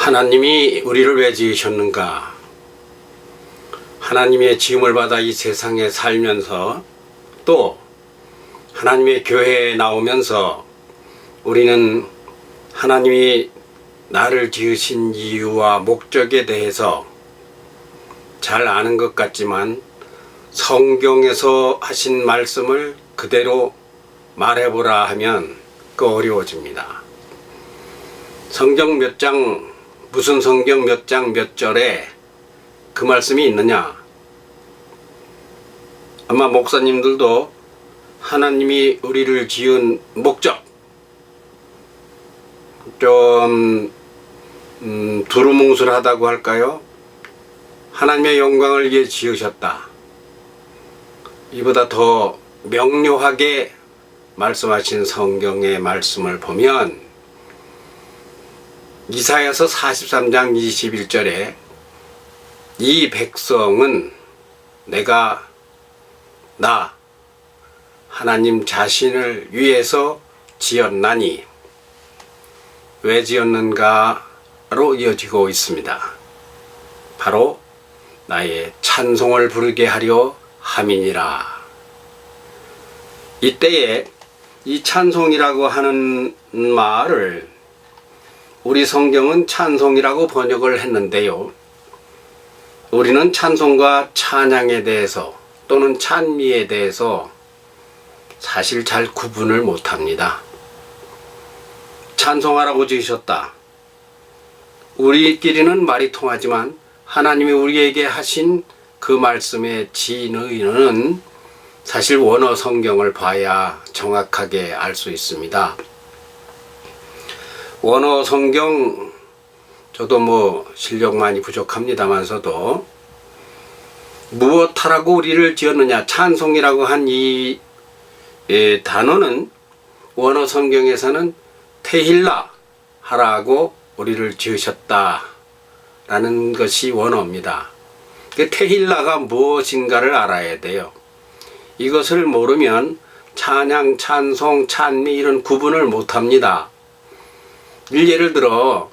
하나님이 우리를 왜 지으셨는가? 하나님의 지음을 받아 이 세상에 살면서 또 하나님의 교회에 나오면서 우리는 하나님이 나를 지으신 이유와 목적에 대해서 잘 아는 것 같지만 성경에서 하신 말씀을 그대로 말해보라 하면 그 어려워집니다. 성경 몇 장, 무슨 성경 몇 장 몇 절에 그 말씀이 있느냐? 아마 목사님들도 하나님이 우리를 지은 목적 좀 두루뭉술하다고 할까요? 하나님의 영광을 위해 지으셨다. 이보다 더 명료하게 말씀하신 성경의 말씀을 보면 이사야서 43장 21절에 이 백성은 내가 나 하나님 자신을 위해서 지었나니 왜 지었는가로 이어지고 있습니다. 바로 나의 찬송을 부르게 하려 함이니라. 이때에 이 찬송이라고 하는 말을 우리 성경은 찬송이라고 번역을 했는데요. 우리는 찬송과 찬양에 대해서 또는 찬미에 대해서 사실 잘 구분을 못합니다. 찬송하라고 지으셨다. 우리끼리는 말이 통하지만 하나님이 우리에게 하신 그 말씀의 진의는 사실 원어 성경을 봐야 정확하게 알 수 있습니다. 원어 성경 저도 실력 많이 부족합니다만서도 무엇하라고 우리를 지었느냐 찬송이라고 한 이 단어는 원어 성경에서는 테힐라 하라고 우리를 지으셨다라는 것이 원어입니다. 그 테힐라가 무엇인가를 알아야 돼요. 이것을 모르면 찬양, 찬송, 찬미 이런 구분을 못합니다. 예를 들어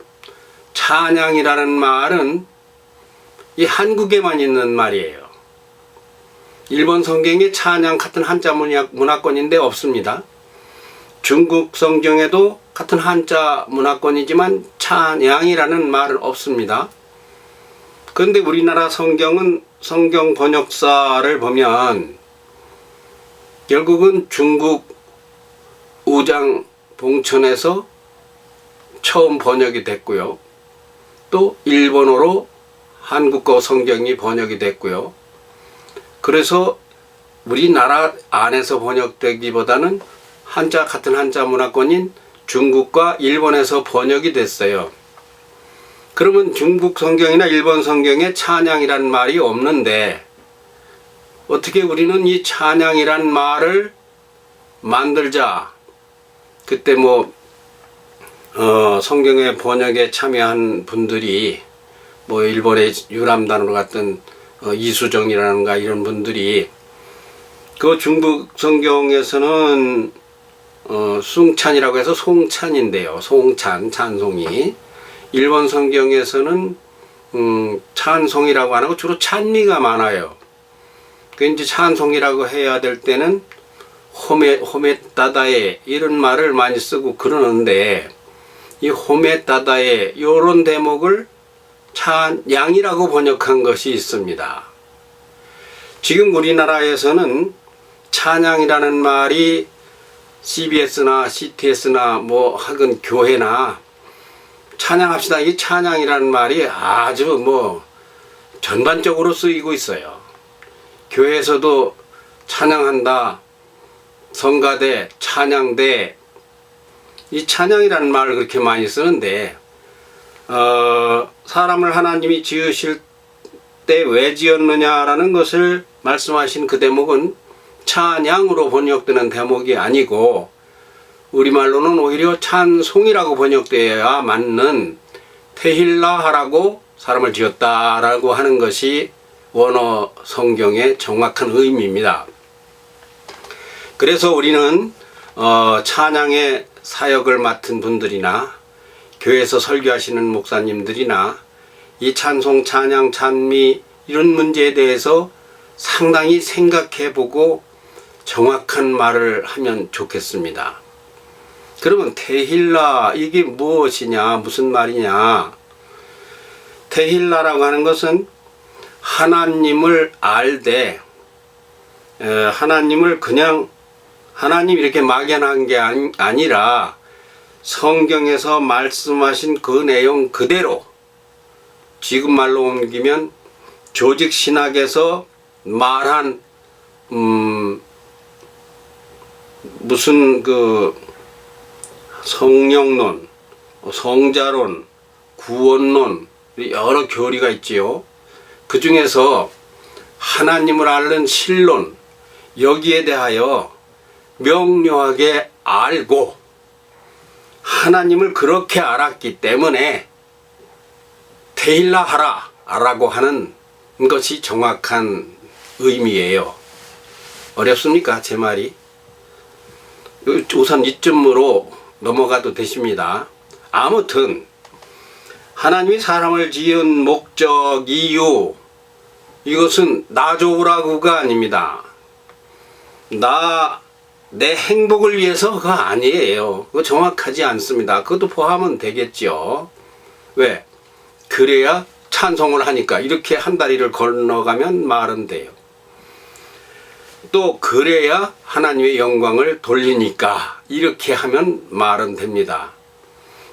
찬양이라는 말은 이 한국에만 있는 말이에요. 일본 성경에 찬양 같은 한자 문화권인데 없습니다. 중국 성경에도 같은 한자 문화권이지만 찬양이라는 말은 없습니다. 그런데 우리나라 성경은 성경 번역사를 보면 결국은 중국 우장 봉천에서 처음 번역이 됐고요. 또 일본어로 한국어 성경이 번역이 됐고요. 그래서 우리나라 안에서 번역되기보다는 같은 한자 문화권인 중국과 일본에서 번역이 됐어요. 그러면 중국 성경이나 일본 성경에 찬양이란 말이 없는데 어떻게 우리는 이 찬양이란 말을 만들자. 그때 성경의 번역에 참여한 분들이 일본의 유람단으로 갔던 이수정이라는가 이런 분들이 그 중국 성경에서는 숭찬이라고 해서 송찬인데요. 송찬, 찬송이. 일본 성경에서는 찬송이라고 안 하고 주로 찬미가 많아요. 그 이제 찬송이라고 해야 될 때는 호메따다에 이런 말을 많이 쓰고 그러는데 이 호메따다에 이런 대목을 찬양이라고 번역한 것이 있습니다. 지금 우리나라에서는 찬양이라는 말이 CBS나 CTS나 하건 교회나 찬양합시다. 이 찬양이라는 말이 아주 전반적으로 쓰이고 있어요. 교회에서도 찬양한다, 성가대, 찬양대, 이 찬양이라는 말을 그렇게 많이 쓰는데 사람을 하나님이 지으실 때 왜 지었느냐라는 것을 말씀하신 그 대목은 찬양으로 번역되는 대목이 아니고 우리말로는 오히려 찬송이라고 번역되어야 맞는 테힐라하라고 사람을 지었다라고 하는 것이 원어 성경의 정확한 의미입니다. 그래서 우리는 찬양의 사역을 맡은 분들이나 교회에서 설교하시는 목사님들이나 이 찬송, 찬양, 찬미 이런 문제에 대해서 상당히 생각해보고 정확한 말을 하면 좋겠습니다. 그러면 테힐라 이게 무엇이냐, 무슨 말이냐? 테힐라라고 하는 것은 하나님을 알되 하나님을 그냥 하나님 이렇게 막연한 게 아니라 성경에서 말씀하신 그 내용 그대로 지금 말로 옮기면 조직 신학에서 말한 무슨 그 성령론, 성자론, 구원론 여러 교리가 있지요. 그 중에서 하나님을 앓는 신론 여기에 대하여 명료하게 알고 하나님을 그렇게 알았기 때문에 테일라 하라 라고 하는 것이 정확한 의미예요. 어렵습니까? 제 말이? 우선 이쯤으로 넘어가도 되십니다. 아무튼 하나님이 사람을 지은 목적, 이유 이것은 나 좋으라고가 아닙니다. 내 행복을 위해서가 아니에요. 그거 정확하지 않습니다. 그것도 포함은 되겠죠. 왜? 그래야 찬송을 하니까 이렇게 한 다리를 건너가면 말은 돼요. 또 그래야 하나님의 영광을 돌리니까 이렇게 하면 말은 됩니다.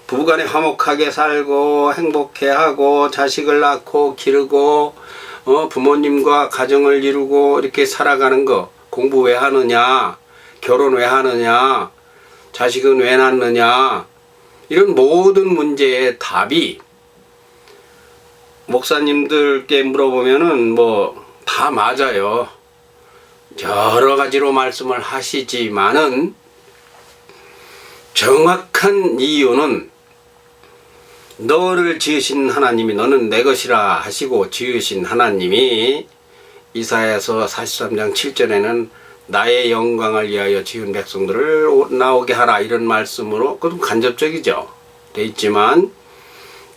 부부간에 화목하게 살고 행복해하고 자식을 낳고 기르고 부모님과 가정을 이루고 이렇게 살아가는 거 공부 왜 하느냐, 결혼 왜 하느냐, 자식은 왜 낳느냐 이런 모든 문제의 답이 목사님들께 물어보면은 뭐 다 맞아요. 여러 가지로 말씀을 하시지만은 정확한 이유는 너를 지으신 하나님이 너는 내 것이라 하시고 지으신 하나님이 이사야서 43장 7절에는 나의 영광을 위하여 지은 백성들을 나오게 하라 이런 말씀으로 그것도 간접적이죠. 돼 있지만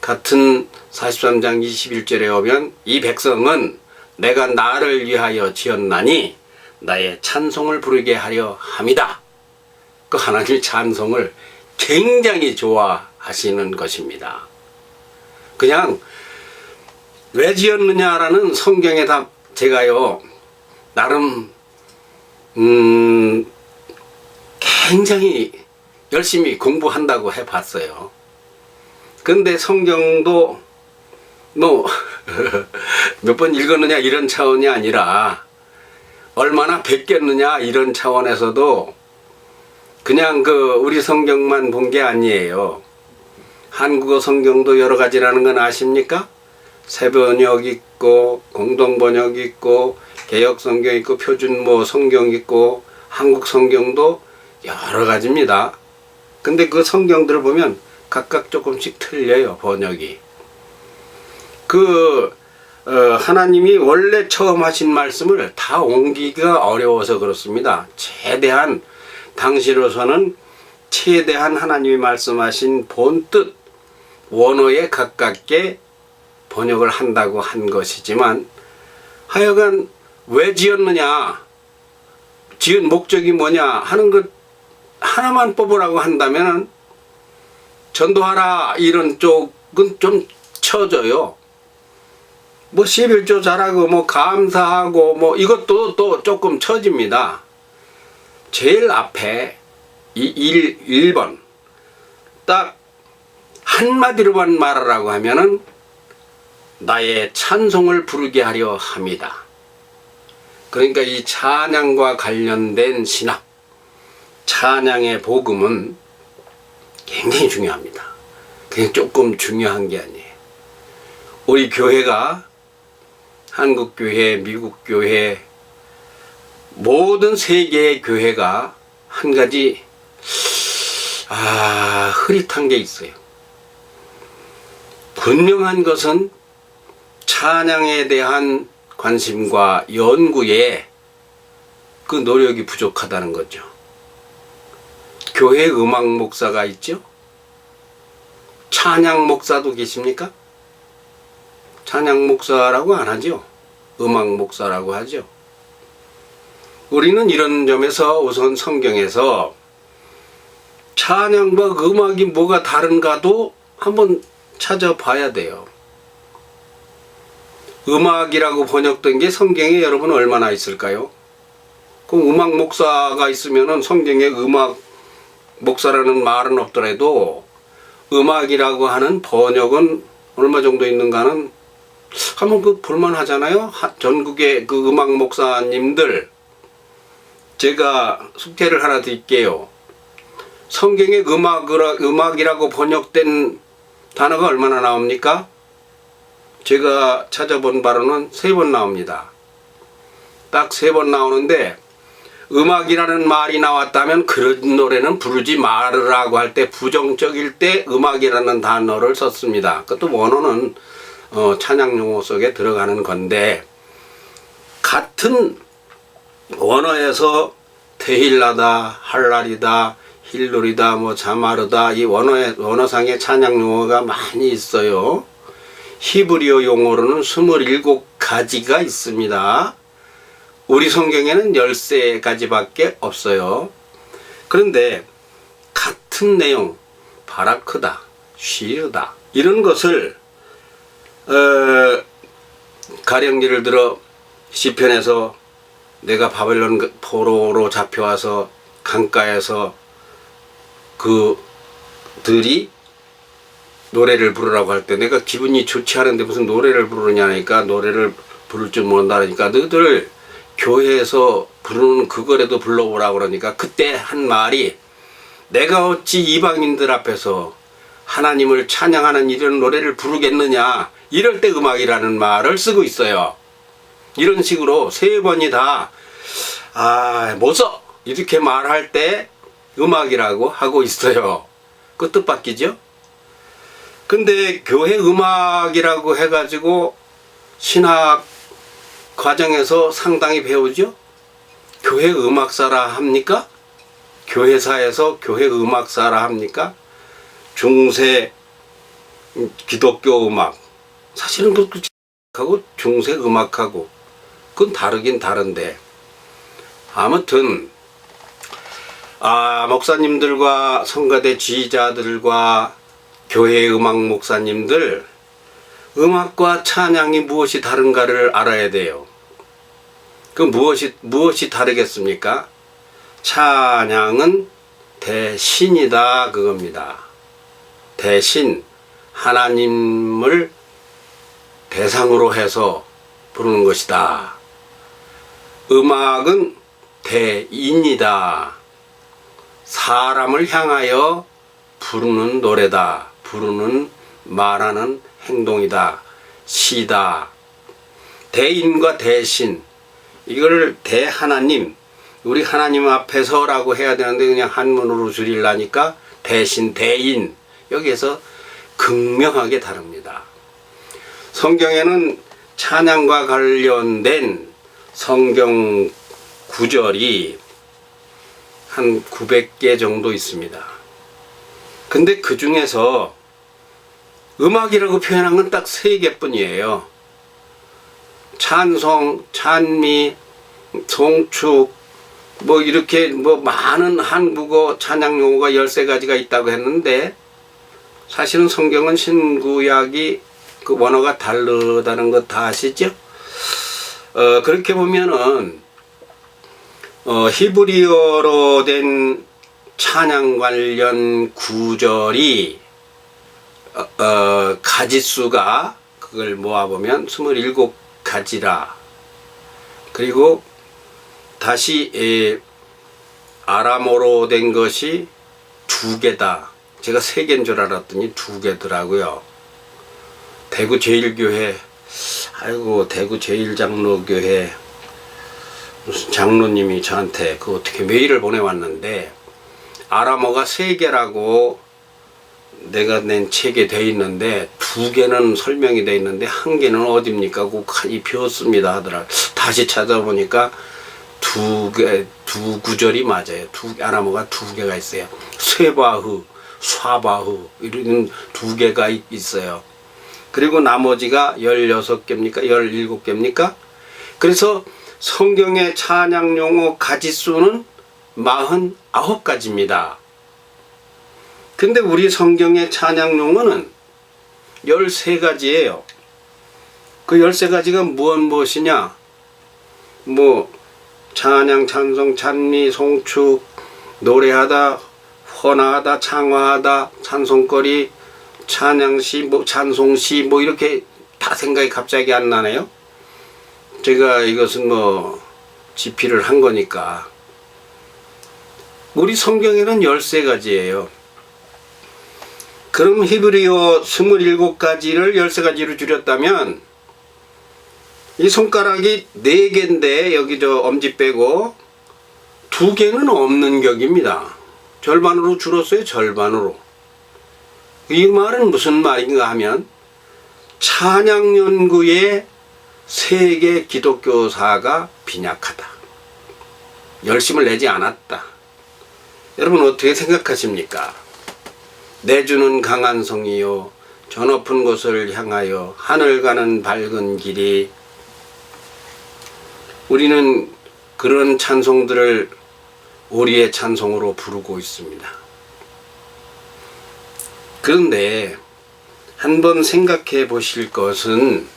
같은 43장 21절에 오면 이 백성은 내가 나를 위하여 지었나니 나의 찬송을 부르게 하려 함이다. 그 하나님의 찬송을 굉장히 좋아하시는 것입니다. 그냥 왜 지었느냐라는 성경의 답 제가요 나름 굉장히 열심히 공부한다고 해봤어요. 근데 성경도 뭐 몇 번 읽었느냐 이런 차원이 아니라 얼마나 뵙겠느냐 이런 차원에서도 그냥 우리 성경만 본 게 아니에요. 한국어 성경도 여러 가지라는 건 아십니까? 새번역 있고 공동번역 있고 개역 성경 있고 표준모 성경 있고 한국 성경도 여러 가지입니다. 근데 그 성경들을 보면 각각 조금씩 틀려요, 번역이. 하나님이 원래 처음 하신 말씀을 다 옮기기가 어려워서 그렇습니다. 최대한 당시로서는 최대한 하나님이 말씀하신 본뜻 원어에 가깝게 번역을 한다고 한 것이지만 하여간 왜 지었느냐, 지은 목적이 뭐냐 하는 것 하나만 뽑으라고 한다면 전도하라 이런 쪽은 좀 쳐져요. 뭐 11조 잘하고 뭐 감사하고 뭐 이것도 또 조금 처집니다. 제일 앞에 이 1번 딱 한마디로만 말하라고 하면은 나의 찬송을 부르게 하려 합니다. 그러니까 이 찬양과 관련된 신학, 찬양의 복음은 굉장히 중요합니다. 그냥 조금 중요한 게 아니에요. 우리 교회가 한국교회, 미국교회, 모든 세계의 교회가 한 가지 흐릿한 게 있어요. 분명한 것은 찬양에 대한 관심과 연구에 그 노력이 부족하다는 거죠. 교회 음악 목사가 있죠. 찬양 목사도 계십니까? 찬양 목사라고 안 하죠. 음악 목사라고 하죠. 우리는 이런 점에서 우선 성경에서 찬양과 음악이 뭐가 다른가도 한번 찾아봐야 돼요. 음악이라고 번역된 게 성경에 여러분 얼마나 있을까요? 그 음악 목사가 있으면은 성경에 음악 목사라는 말은 없더라도 음악이라고 하는 번역은 얼마 정도 있는가는 한번 그 볼만 하잖아요. 전국의 그 음악 목사님들, 제가 숙제를 하나 드릴게요. 성경에 음악이라고 번역된 단어가 얼마나 나옵니까? 제가 찾아본 바로는 3번 나옵니다. 딱 3번 나오는데, 음악이라는 말이 나왔다면 그런 노래는 부르지 말으라고 할 때, 부정적일 때 음악이라는 단어를 썼습니다. 그것도 원어는 찬양 용어 속에 들어가는 건데, 같은 원어에서 테힐라다, 할랄이다, 힐룰이다, 뭐 자마르다, 이 원어상의 찬양 용어가 많이 있어요. 히브리어 용어로는 27가지가 있습니다. 우리 성경에는 13가지밖에 없어요. 그런데 같은 내용, 바라크다, 쉬르다, 이런 것을 가령 예를 들어 시편에서 내가 바벨론 포로로 잡혀와서 강가에서 그들이 노래를 부르라고 할 때 내가 기분이 좋지 않은데 무슨 노래를 부르냐니까, 노래를 부를 줄 모른다니까 너희들 교회에서 부르는 그거라도 불러보라고 그러니까, 그때 한 말이 내가 어찌 이방인들 앞에서 하나님을 찬양하는 이런 노래를 부르겠느냐, 이럴 때 음악이라는 말을 쓰고 있어요. 이런 식으로 3번이 다 못 써! 이렇게 말할 때 음악이라고 하고 있어요. 그 뜻밖이죠? 근데 교회 음악이라고 해가지고 신학 과정에서 상당히 배우죠? 교회 음악사라 합니까? 교회사에서 교회 음악사라 합니까? 중세 기독교 음악, 사실은 그하고 중세 음악하고 그건 다르긴 다른데, 아무튼 목사님들과 성가대 지휘자들과 교회 음악 목사님들, 음악과 찬양이 무엇이 다른가를 알아야 돼요. 그 무엇이 다르겠습니까? 찬양은 대신이다, 그겁니다. 대신, 하나님을 대상으로 해서 부르는 것이다. 음악은 대인이다. 사람을 향하여 부르는 노래다. 부르는, 말하는 행동이다. 시다. 대인과 대신, 이걸 대하나님, 우리 하나님 앞에서라고 해야 되는데 그냥 한문으로 줄이려니까 대신, 대인, 여기에서 극명하게 다릅니다. 성경에는 찬양과 관련된 성경 구절이 한 900개 정도 있습니다. 근데 그 중에서 음악이라고 표현한 건 딱 3개뿐이에요. 찬송, 찬미, 송축, 뭐 이렇게 뭐 많은 한국어 찬양 용어가 13가지가 있다고 했는데, 사실은 성경은 신구약이 그 원어가 다르다는 거 다 아시죠? 그렇게 보면은 히브리어로 된 찬양 관련 구절이 가지수가, 그걸 모아보면 27가지라. 그리고 다시 아람어로 된 것이 2개다. 제가 3개인 줄 알았더니 2개더라고요. 대구 제일교회, 대구 제일장로교회 무슨 장로님이 저한테 그 어떻게 메일을 보내왔는데, 아람어가 3개라고 내가 낸 책에 돼 있는데 2개는 설명이 돼 있는데 1개는 어딥니까? 곱하니 비었습니다 하더라. 다시 찾아보니까 2구절이 맞아요. 아람어가 2개가 있어요. 쇠바흐, 샤바흐 이런 두 개가 있어요. 그리고 나머지가 16개입니까? 17개입니까? 그래서 성경의 찬양 용어 가지수는 49가지입니다. 근데 우리 성경의 찬양 용어는 13가지예요. 그 13가지가 무엇이냐? 뭐 찬양, 찬송, 찬미, 송축, 노래하다, 헌화하다, 창화하다, 찬송거리, 찬양시, 뭐 찬송시, 뭐 이렇게 다 생각이 갑자기 안 나네요. 제가 이것은 뭐 집필을 한 거니까. 우리 성경에는 13가지예요. 그럼 히브리어 27가지를 13가지로 줄였다면 이 손가락이 4개인데 여기 저 엄지 빼고 2개는 없는 격입니다. 절반으로 줄었어요. 절반으로. 이 말은 무슨 말인가 하면 찬양 연구에 세계 기독교사가 빈약하다. 열심을 내지 않았다. 여러분 어떻게 생각하십니까? 내주는 강한 성이요 저 높은 곳을 향하여 하늘 가는 밝은 길이. 우리는 그런 찬송들을 우리의 찬송으로 부르고 있습니다. 그런데 한번 생각해 보실 것은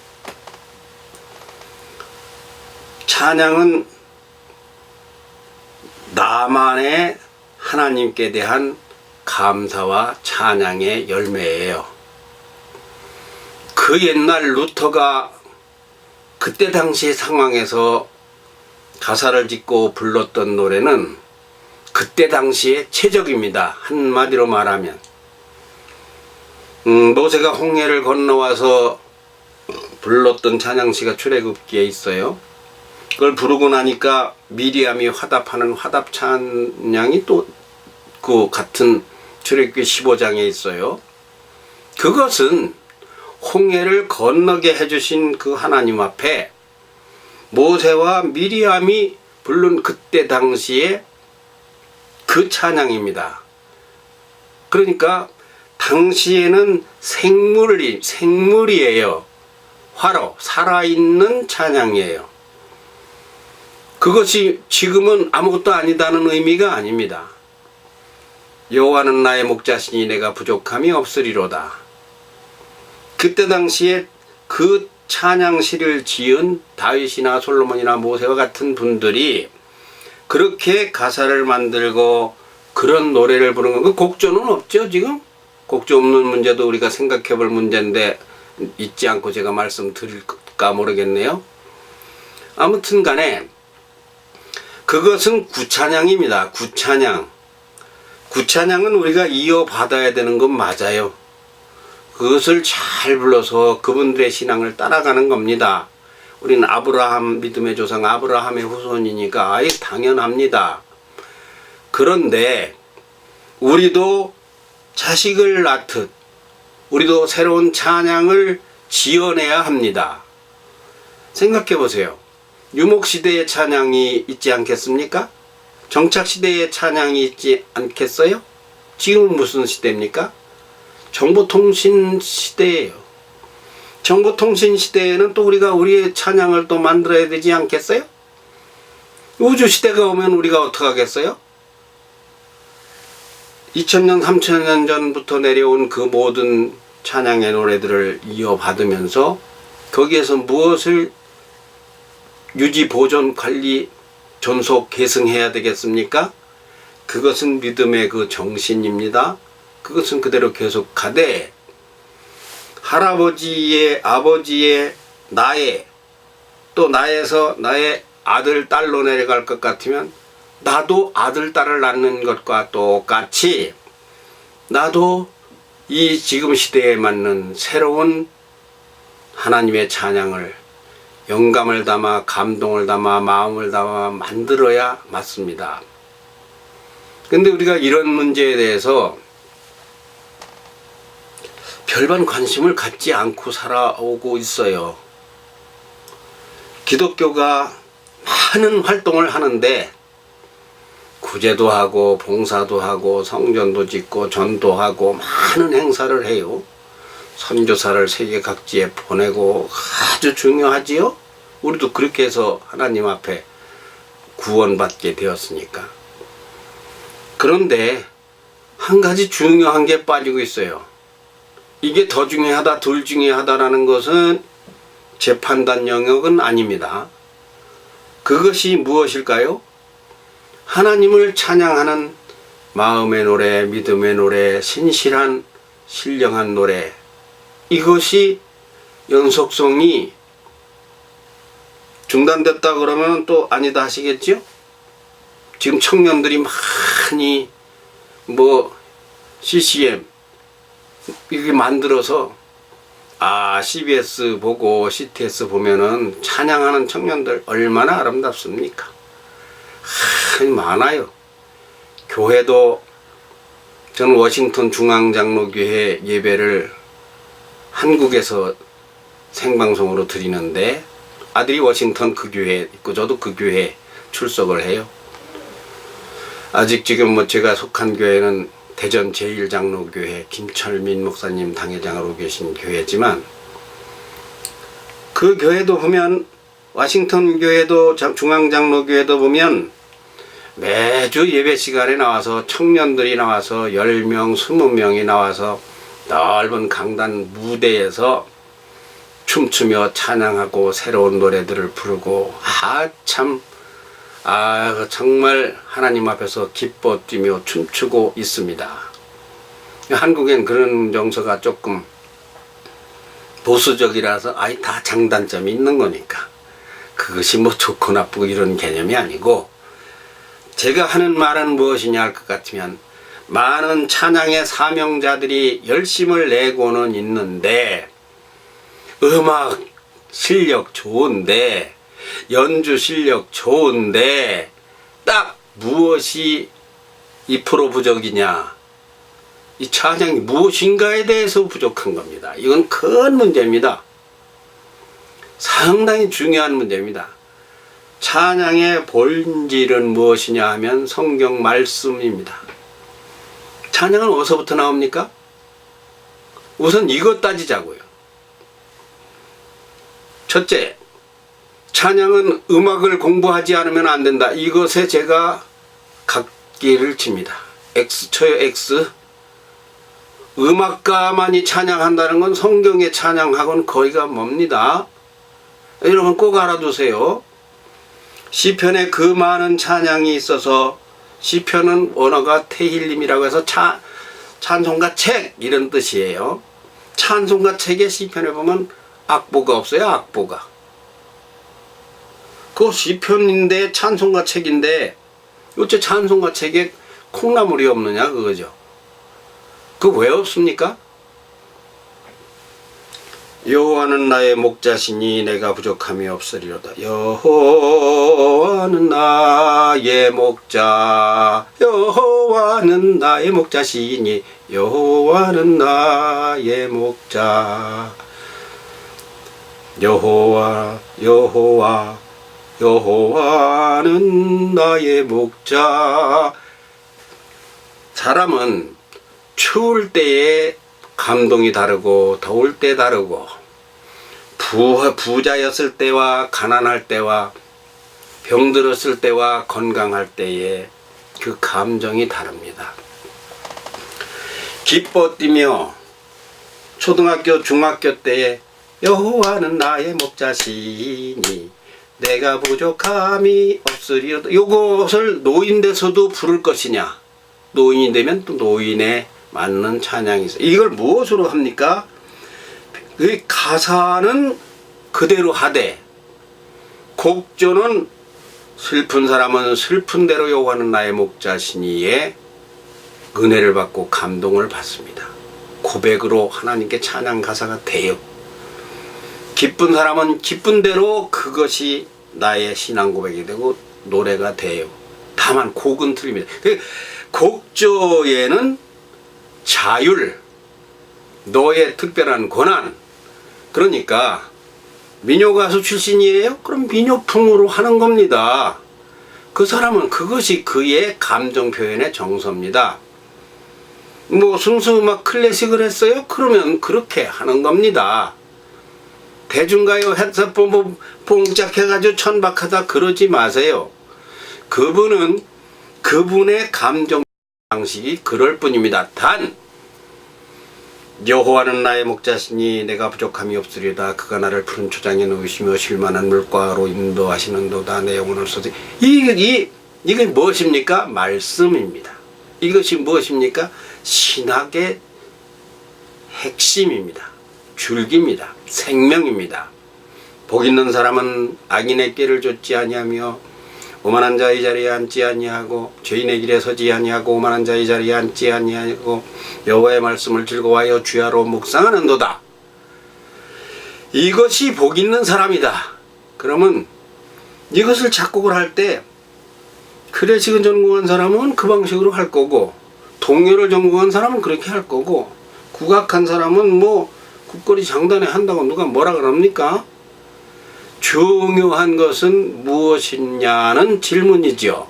찬양은 나만의 하나님께 대한 감사와 찬양의 열매예요. 그 옛날 루터가 그때 당시 상황에서 가사를 짓고 불렀던 노래는 그때 당시의 최적입니다. 한마디로 말하면 모세가 홍해를 건너와서 불렀던 찬양시가 출애굽기에 있어요. 그걸 부르고 나니까 미리암이 화답하는 화답 찬양이 또 그 같은 출애굽기 15장에 있어요. 그것은 홍해를 건너게 해주신 그 하나님 앞에 모세와 미리암이 부른 그때 당시에 그 찬양입니다. 그러니까 당시에는 생물이에요. 화로 살아있는 찬양이에요. 그것이 지금은 아무것도 아니다는 의미가 아닙니다. 여호와는 나의 목자시니 내가 부족함이 없으리로다. 그때 당시에 그 찬양시를 지은 다윗이나 솔로몬이나 모세와 같은 분들이 그렇게 가사를 만들고 그런 노래를 부르는 거. 곡조는 없죠 지금? 곡조 없는 문제도 우리가 생각해 볼 문제인데 잊지 않고 제가 말씀드릴까 모르겠네요. 아무튼 간에 그것은 구찬양입니다. 구찬양은 우리가 이어받아야 되는 건 맞아요. 그것을 잘 불러서 그분들의 신앙을 따라가는 겁니다. 우리는 아브라함 믿음의 조상 아브라함의 후손이니까 아예 당연합니다. 그런데 우리도 자식을 낳듯 우리도 새로운 찬양을 지어내야 합니다. 생각해 보세요. 유목시대의 찬양이 있지 않겠습니까? 정착시대의 찬양이 있지 않겠어요? 지금은 무슨 시대입니까? 정보통신 시대예요. 정보통신 시대에는 또 우리가 우리의 찬양을 또 만들어야 되지 않겠어요? 우주시대가 오면 우리가 어떻게 하겠어요? 2000년, 3000년 전부터 내려온 그 모든 찬양의 노래들을 이어받으면서 거기에서 무엇을 유지, 보존, 관리, 존속, 계승해야 되겠습니까? 그것은 믿음의 그 정신입니다. 그것은 그대로 계속 가되 할아버지의 아버지의 나의 또 나에서 나의 아들 딸로 내려갈 것 같으면 나도 아들 딸을 낳는 것과 똑같이 나도 이 지금 시대에 맞는 새로운 하나님의 찬양을 영감을 담아 감동을 담아 마음을 담아 만들어야 맞습니다. 근데 우리가 이런 문제에 대해서 별반 관심을 갖지 않고 살아오고 있어요. 기독교가 많은 활동을 하는데 그 구제도 하고 봉사도 하고 성전도 짓고 전도하고 많은 행사를 해요. 선교사를 세계 각지에 보내고 아주 중요하지요. 우리도 그렇게 해서 하나님 앞에 구원받게 되었으니까. 그런데 한 가지 중요한 게 빠지고 있어요. 이게 더 중요하다 덜 중요하다라는 것은 제 판단 영역은 아닙니다. 그것이 무엇일까요? 하나님을 찬양하는 마음의 노래, 믿음의 노래, 신실한 신령한 노래, 이것이 연속성이 중단됐다 그러면 또 아니다 하시겠죠? 지금 청년들이 많이 CCM 이렇게 만들어서 CBS 보고 CTS 보면은 찬양하는 청년들 얼마나 아름답습니까? 많아요. 교회도 저는 워싱턴 중앙장로교회 예배를 한국에서 생방송으로 드리는데 아들이 워싱턴 그 교회에 있고 저도 그 교회에 출석을 해요. 아직 지금 제가 속한 교회는 대전 제1장로교회 김철민 목사님 당회장으로 계신 교회지만 그 교회도 보면 워싱턴 교회도 중앙장로교회도 보면 매주 예배 시간에 나와서 청년들이 나와서 10명, 20명이 나와서 넓은 강단 무대에서 춤추며 찬양하고 새로운 노래들을 부르고 정말 하나님 앞에서 기뻐 뛰며 춤추고 있습니다. 한국엔 그런 정서가 조금 보수적이라서 다 장단점이 있는 거니까 그것이 좋고 나쁘고 이런 개념이 아니고, 제가 하는 말은 무엇이냐 할 것 같으면 많은 찬양의 사명자들이 열심을 내고는 있는데 음악 실력 좋은데 연주 실력 좋은데 딱 무엇이 2% 부족이냐, 이 찬양이 무엇인가에 대해서 부족한 겁니다. 이건 큰 문제입니다. 상당히 중요한 문제입니다. 찬양의 본질은 무엇이냐 하면 성경 말씀입니다. 찬양은 어디서부터 나옵니까? 우선 이것 따지자고요. 첫째, 찬양은 음악을 공부하지 않으면 안 된다. 이것에 제가 각기를 칩니다. X 쳐요, X. 음악가만이 찬양한다는 건 성경의 찬양하고는 거리가 멉니다. 여러분 꼭 알아두세요. 시편에 그 많은 찬양이 있어서, 시편은 원어가 테힐림이라고 해서 찬송가 책 이런 뜻이에요. 찬송가 책에 시편에 보면 악보가 없어요. 악보가. 그 시편인데 찬송가 책인데 어째 찬송가 책에 콩나물이 없느냐 그거죠. 그거 왜 없습니까? 여호와는 나의 목자시니 내가 부족함이 없으리로다. 여호와는 나의 목자, 여호와는 나의 목자시니, 여호와는 나의 목자. 여호와 여호와 여호와는 나의 목자. 사람은 추울 때에 감동이 다르고 더울 때 다르고, 부자였을 때와 가난할 때와 병들었을 때와 건강할 때에 그 감정이 다릅니다. 기뻐 뛰며 초등학교 중학교 때에 여호와는 나의 목자시니 내가 부족함이 없으리로다. 요것을 노인 돼서도 부를 것이냐, 노인이 되면 또 노인의 맞는 찬양이 있어요. 이걸 무엇으로 합니까? 그 가사는 그대로 하되 곡조는 슬픈 사람은 슬픈 대로 여호와는 나의 목자시니에 은혜를 받고 감동을 받습니다. 고백으로 하나님께 찬양 가사가 돼요. 기쁜 사람은 기쁜 대로 그것이 나의 신앙 고백이 되고 노래가 돼요. 다만 곡은 틀립니다. 곡조에는 자율, 너의 특별한 권한, 그러니까 민요가수 출신이에요? 그럼 민요풍으로 하는 겁니다. 그 사람은 그것이 그의 감정 표현의 정서입니다. 뭐 순수 음악 클래식을 했어요? 그러면 그렇게 하는 겁니다. 대중가요 해서 뭐 봉짝해가지고 천박하다 그러지 마세요. 그분은 그분의 감정 방식이 그럴 뿐입니다. 단 여호와는 나의 목자시니 내가 부족함이 없으리다. 그가 나를 푸른 초장에 넣으시며 쉴만한 물가로 인도하시는도다. 내 영혼을 쏟으. 이게 무엇입니까? 말씀입니다. 이것이 무엇입니까? 신학의 핵심입니다. 줄기입니다. 생명입니다. 복 있는 사람은 악인의 꾀를 좇지 아니하며 오만한 자의 자리에 앉지 아니하고 죄인의 길에 서지 아니하고 오만한 자의 자리에 앉지 아니하고 여호와의 말씀을 즐거워하여 주야로 묵상하는도다. 이것이 복 있는 사람이다. 그러면 이것을 작곡을 할 때 클래식을 전공한 사람은 그 방식으로 할 거고 동요를 전공한 사람은 그렇게 할 거고 국악한 사람은 뭐 국거리 장단에 한다고 누가 뭐라 그럽니까? 중요한 것은 무엇이냐는 질문이죠.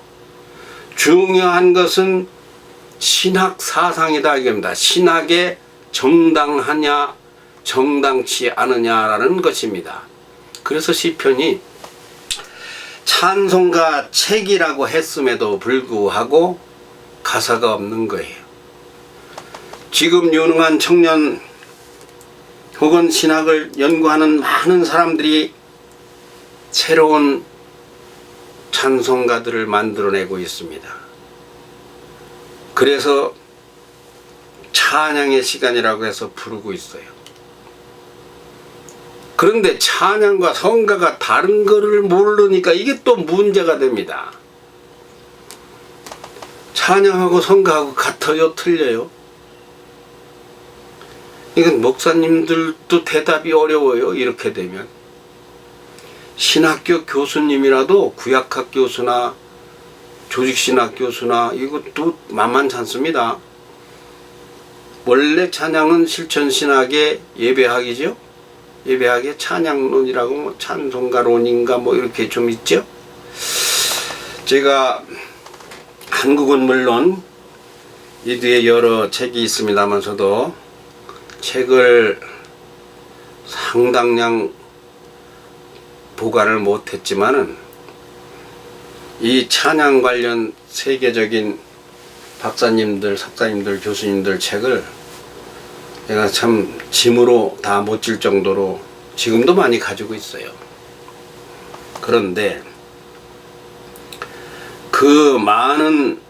중요한 것은 신학 사상이다 이겁니다. 신학에 정당하냐 정당치 않으냐라는 것입니다. 그래서 시편이 찬송가 책이라고 했음에도 불구하고 가사가 없는 거예요. 지금 유능한 청년 혹은 신학을 연구하는 많은 사람들이 새로운 찬송가들을 만들어내고 있습니다. 그래서 찬양의 시간이라고 해서 부르고 있어요. 그런데 찬양과 성가가 다른 거를 모르니까 이게 또 문제가 됩니다. 찬양하고 성가하고 같아요? 틀려요? 이건 목사님들도 대답이 어려워요. 이렇게 되면. 신학교 교수님이라도 구약학 교수나 조직신학 교수나 이것도 만만치 않습니다. 원래 찬양은 실천신학의 예배학이죠. 예배학의 찬양론이라고 뭐 찬송가론인가 뭐 이렇게 좀 있죠. 제가 한국은 물론 이 뒤에 여러 책이 있습니다만서도 책을 상당량 보관을 못했지만은 이 찬양 관련 세계적인 박사님들, 석사님들, 교수님들 책을 내가 참 짐으로 다 못 질 정도로 지금도 많이 가지고 있어요. 그런데 그 많은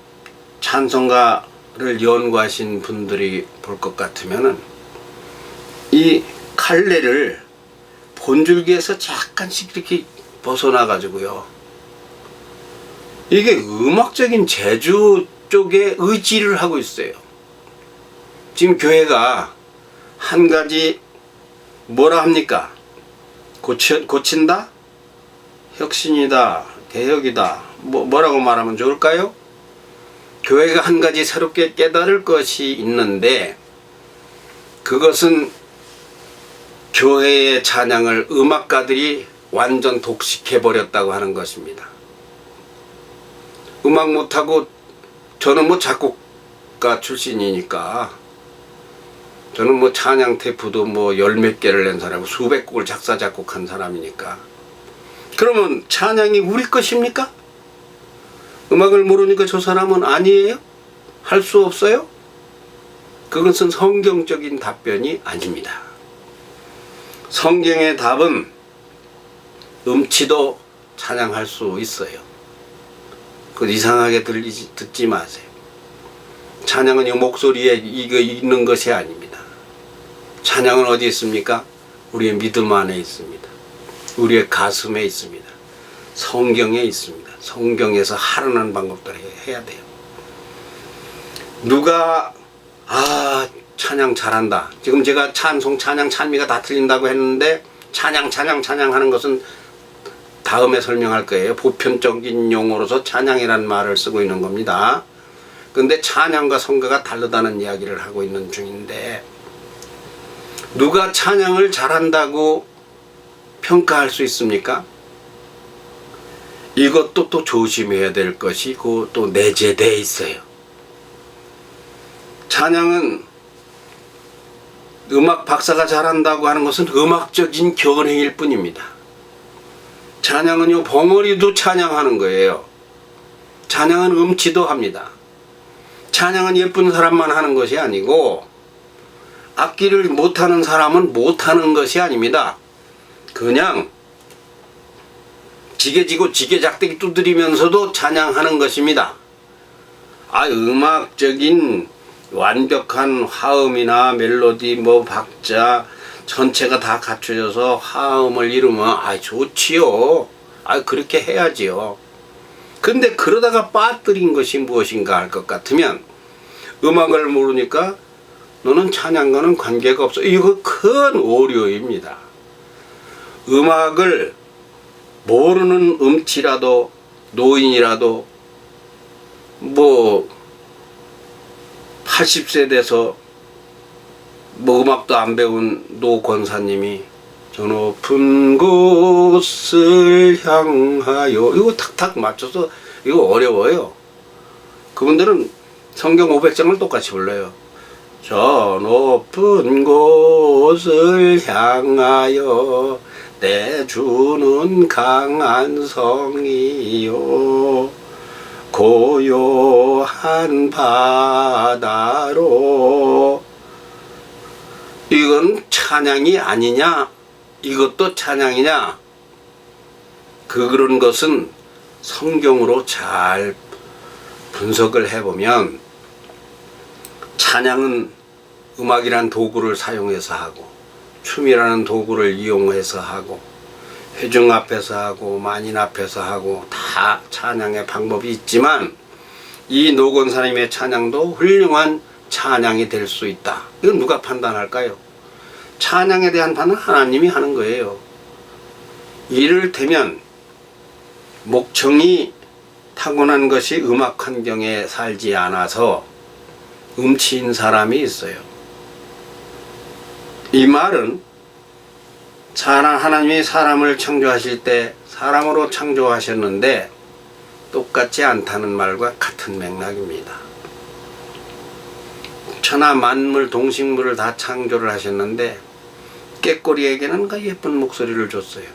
찬송가를 연구하신 분들이 볼 것 같으면은 이 칼레를 본줄기에서 약간씩 이렇게 벗어나 가지고요. 이게 음악적인 재주 쪽에 의지를 하고 있어요. 지금 교회가 한 가지 뭐라 합니까? 고친다? 혁신이다? 개혁이다? 뭐라고 말하면 좋을까요? 교회가 한 가지 새롭게 깨달을 것이 있는데 그것은 교회의 찬양을 음악가들이 완전 독식해버렸다고 하는 것입니다. 음악 못하고 저는 뭐 작곡가 출신이니까 저는 뭐 찬양 테이프도 뭐 열 몇 개를 낸 사람이고 수백 곡을 작사 작곡한 사람이니까 그러면 찬양이 우리 것입니까? 음악을 모르니까 저 사람은 아니에요? 할 수 없어요? 그것은 성경적인 답변이 아닙니다. 성경의 답은 음치도 찬양할 수 있어요. 그 이상하게 듣지 마세요. 찬양은 이 목소리에 이거 있는 것이 아닙니다. 찬양은 어디 있습니까? 우리의 믿음 안에 있습니다. 우리의 가슴에 있습니다. 성경에 있습니다. 성경에서 하라는 방법들을 해야 돼요. 누가 찬양 잘한다. 지금 제가 찬송, 찬양, 찬미가 다 틀린다고 했는데 찬양 하는 것은 다음에 설명할 거예요. 보편적인 용어로서 찬양이라는 말을 쓰고 있는 겁니다. 그런데 찬양과 성가가 다르다는 이야기를 하고 있는 중인데 누가 찬양을 잘한다고 평가할 수 있습니까? 이것도 또 조심해야 될 것이 또 내재되어 있어요. 찬양은 음악 박사가 잘한다고 하는 것은 음악적인 견해일 뿐입니다. 찬양은요, 벙어리도 찬양하는 거예요. 찬양은 음치도 합니다. 찬양은 예쁜 사람만 하는 것이 아니고 악기를 못하는 사람은 못하는 것이 아닙니다. 그냥 지게지고 지게작대기 두드리면서도 찬양하는 것입니다. 음악적인 완벽한 화음이나 멜로디, 박자 전체가 다 갖춰져서 화음을 이루면 좋지요. 그렇게 해야지요. 근데 그러다가 빠뜨린 것이 무엇인가 할 것 같으면 음악을 모르니까 너는 찬양과는 관계가 없어. 이거 큰 오류입니다. 음악을 모르는 음치라도 노인이라도 80세 돼서 음악도 안 배운 노 권사님이 저 높은 곳을 향하여 이거 탁탁 맞춰서 이거 어려워요. 그분들은 성경 500장을 똑같이 불러요. 저 높은 곳을 향하여 내 주는 강한 성이요 고요한 바다로. 이건 찬양이 아니냐? 이것도 찬양이냐? 그런 것은 성경으로 잘 분석을 해보면 찬양은 음악이란 도구를 사용해서 하고 춤이라는 도구를 이용해서 하고 회중 앞에서 하고 만인 앞에서 하고 다 찬양의 방법이 있지만 이 노건사님의 찬양도 훌륭한 찬양이 될 수 있다. 이건 누가 판단할까요? 찬양에 대한 판단은 하나님이 하는 거예요. 이를테면 목청이 타고난 것이 음악 환경에 살지 않아서 음치인 사람이 있어요. 이 말은 하나님이 사람을 창조하실 때 사람으로 창조하셨는데 똑같지 않다는 말과 같은 맥락입니다. 천하 만물 동식물을 다 창조를 하셨는데 꾀꼬리에게는 그 예쁜 목소리를 줬어요.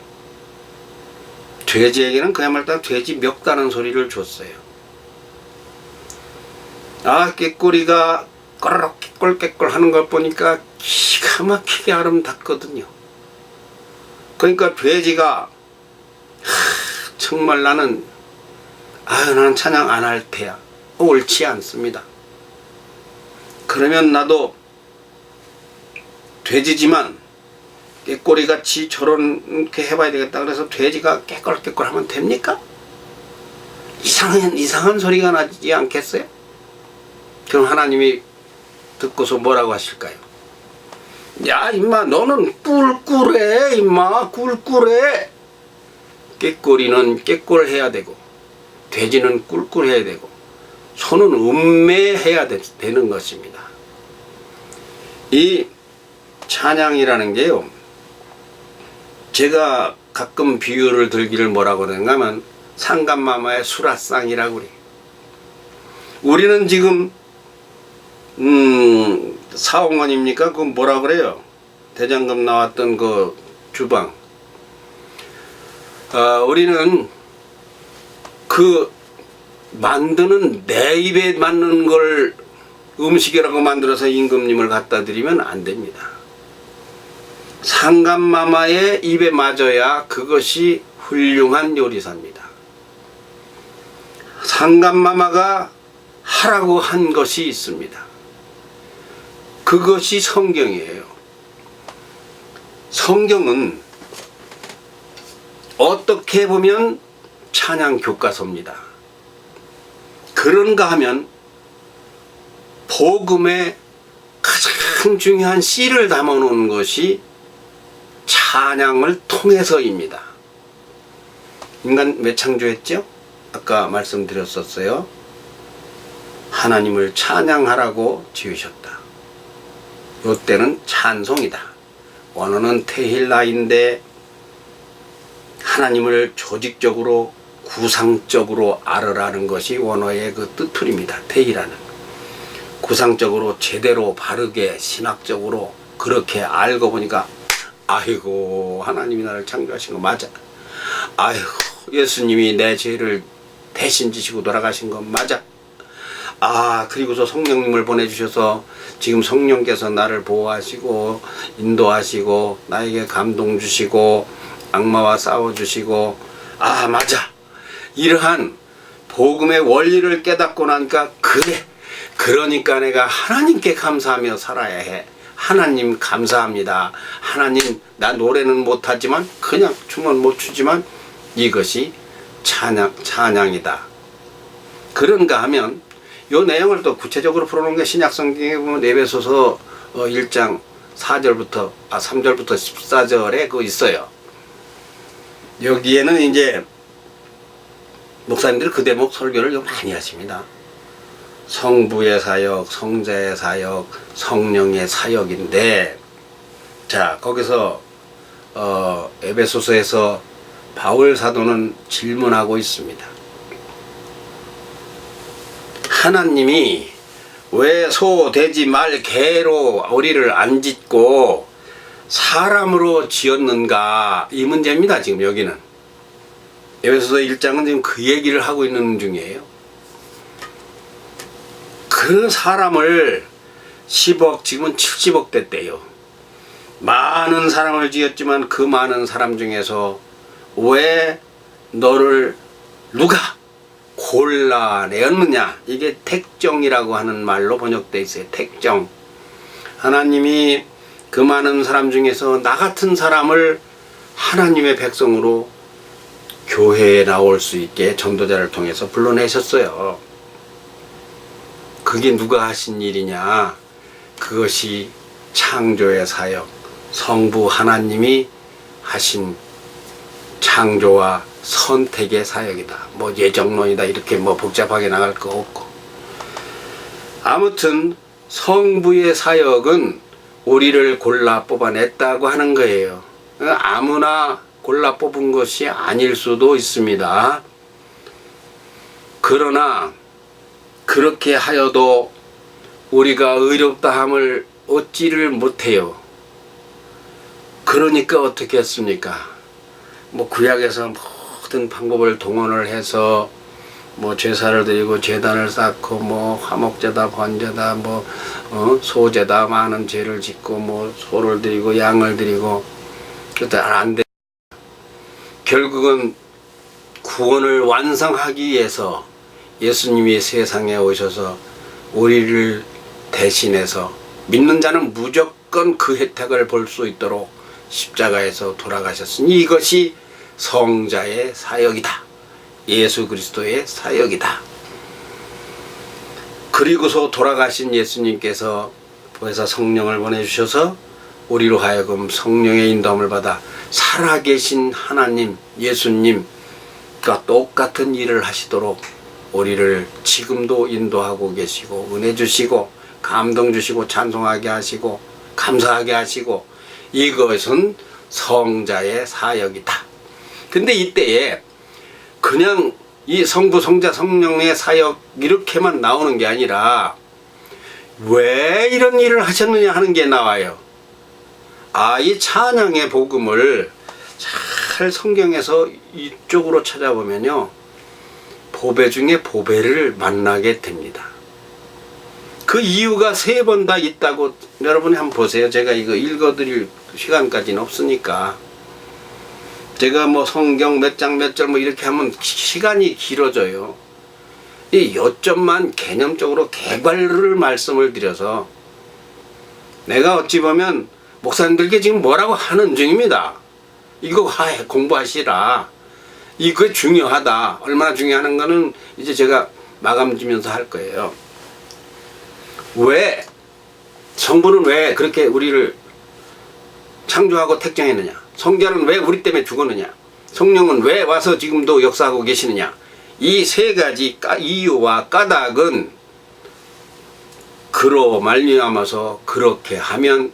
돼지에게는 그야말로 돼지 멱다는 소리를 줬어요. 꾀꼬리가 꼬르륵 깨꼴깨꼴 하는 걸 보니까 기가 막히게 아름답거든요. 그러니까 돼지가 정말 나는 찬양 안 할 테야. 옳지 않습니다. 그러면 나도 돼지지만 꾀꼬리같이 저렇게 해봐야 되겠다. 그래서 돼지가 깨꼴깨꼴 하면 됩니까? 이상한 소리가 나지 않겠어요? 그럼 하나님이 듣고서 뭐라고 하실까요? 야 임마 너는 꿀꿀해 임마 꿀꿀해. 꾀꼬리는 꾀꼴해야 되고 돼지는 꿀꿀해야 되고 소는 음매해야 되는 것입니다. 이 찬양이라는 게요, 제가 가끔 비유를 들기를 뭐라고 하는가 하면 상감마마의 수라상이라고 그래요. 우리는 지금 사홍원입니까? 그 뭐라 그래요? 대장금 나왔던 그 주방. 우리는 그 만드는 내 입에 맞는 걸 음식이라고 만들어서 임금님을 갖다 드리면 안 됩니다. 상감마마의 입에 맞아야 그것이 훌륭한 요리사입니다. 상감마마가 하라고 한 것이 있습니다. 그것이 성경이에요. 성경은 어떻게 보면 찬양 교과서입니다. 그런가 하면 복음의 가장 중요한 씨를 담아놓은 것이 찬양을 통해서입니다. 인간 왜 창조했죠? 아까 말씀드렸었어요. 하나님을 찬양하라고 지으셨다. 이때는 찬송이다. 원어는 테힐라인데 하나님을 조직적으로 구상적으로 알으라는 것이 원어의 그 뜻풀입니다. 테이라는. 구상적으로 제대로 바르게 신학적으로 그렇게 알고 보니까 아이고 하나님이 나를 창조하신 거 맞아. 아이고 예수님이 내 죄를 대신 지시고 돌아가신 건 맞아. 아 그리고서 성령님을 보내주셔서 지금 성령께서 나를 보호하시고 인도하시고 나에게 감동 주시고 악마와 싸워주시고 아 맞아. 이러한 복음의 원리를 깨닫고 나니까 그래. 그러니까 내가 하나님께 감사하며 살아야 해. 하나님 감사합니다. 하나님 나 노래는 못하지만 그냥 춤은 못 추지만 이것이 찬양이다. 그런가 하면 이 내용을 또 구체적으로 풀어놓은 게 신약성경에 보면 에베소서 1장 3절부터 14절에 그 있어요. 여기에는 이제 목사님들이 그 대목 설교를 많이 하십니다. 성부의 사역, 성자의 사역, 성령의 사역인데 자 거기서 에베소서에서 바울 사도는 질문하고 있습니다. 하나님이 왜 소, 돼지, 말, 개로 우리를 안 짓고 사람으로 지었는가 이 문제입니다. 지금 여기는 에베소서 1장은 지금 그 얘기를 하고 있는 중이에요. 그 사람을 10억 지금은 70억 됐대요. 많은 사람을 지었지만 그 많은 사람 중에서 왜 너를 누가 골라내었느냐. 이게 택정이라고 하는 말로 번역되어 있어요. 택정. 하나님이 그 많은 사람 중에서 나 같은 사람을 하나님의 백성으로 교회에 나올 수 있게 전도자를 통해서 불러내셨어요. 그게 누가 하신 일이냐. 그것이 창조의 사역, 성부 하나님이 하신 창조와 선택의 사역이다. 뭐 예정론이다 이렇게 뭐 복잡하게 나갈 거 없고 아무튼 성부의 사역은 우리를 골라 뽑아냈다고 하는 거예요. 아무나 골라 뽑은 것이 아닐 수도 있습니다. 그러나 그렇게 하여도 우리가 의롭다함을 얻지를 못해요. 그러니까 어떻게 했습니까? 뭐 구약에서 모든 방법을 동원을 해서 뭐 제사를 드리고 제단을 쌓고 뭐 화목제다 번제다 뭐 소제다 많은 죄를 짓고 뭐 소를 드리고 양을 드리고 그때 안 돼. 결국은 구원을 완성하기 위해서 예수님이 세상에 오셔서 우리를 대신해서 믿는 자는 무조건 그 혜택을 볼 수 있도록 십자가에서 돌아가셨으니 이것이 성자의 사역이다. 예수 그리스도의 사역이다. 그리고서 돌아가신 예수님께서 보혜사 성령을 보내주셔서 우리로 하여금 성령의 인도함을 받아 살아계신 하나님 예수님과 똑같은 일을 하시도록 우리를 지금도 인도하고 계시고 은혜 주시고 감동 주시고 찬송하게 하시고 감사하게 하시고 이것은 성자의 사역이다. 근데 이때에 그냥 이 성부 성자 성령의 사역 이렇게만 나오는 게 아니라 왜 이런 일을 하셨느냐 하는 게 나와요. 이 찬양의 복음을 잘 성경에서 이쪽으로 찾아보면요 보배 중에 보배를 만나게 됩니다. 그 이유가 3번 다 있다고 여러분이 한번 보세요. 제가 이거 읽어드릴 시간까지는 없으니까 제가 뭐 성경 몇 장 몇 절 뭐 이렇게 하면 시간이 길어져요. 이 요점만 개념적으로 개괄을 말씀을 드려서 내가 어찌 보면 목사님들께 지금 뭐라고 하는 중입니다. 이거 공부하시라. 이거 중요하다. 얼마나 중요한 거는 이제 제가 마감 지면서 할 거예요. 왜 성부는 왜 그렇게 우리를 창조하고 택정했느냐? 성자는 왜 우리 때문에 죽었느냐? 성령은 왜 와서 지금도 역사하고 계시느냐? 이 3가지 이유와 까닭은 그로 말미암아서 그렇게 하면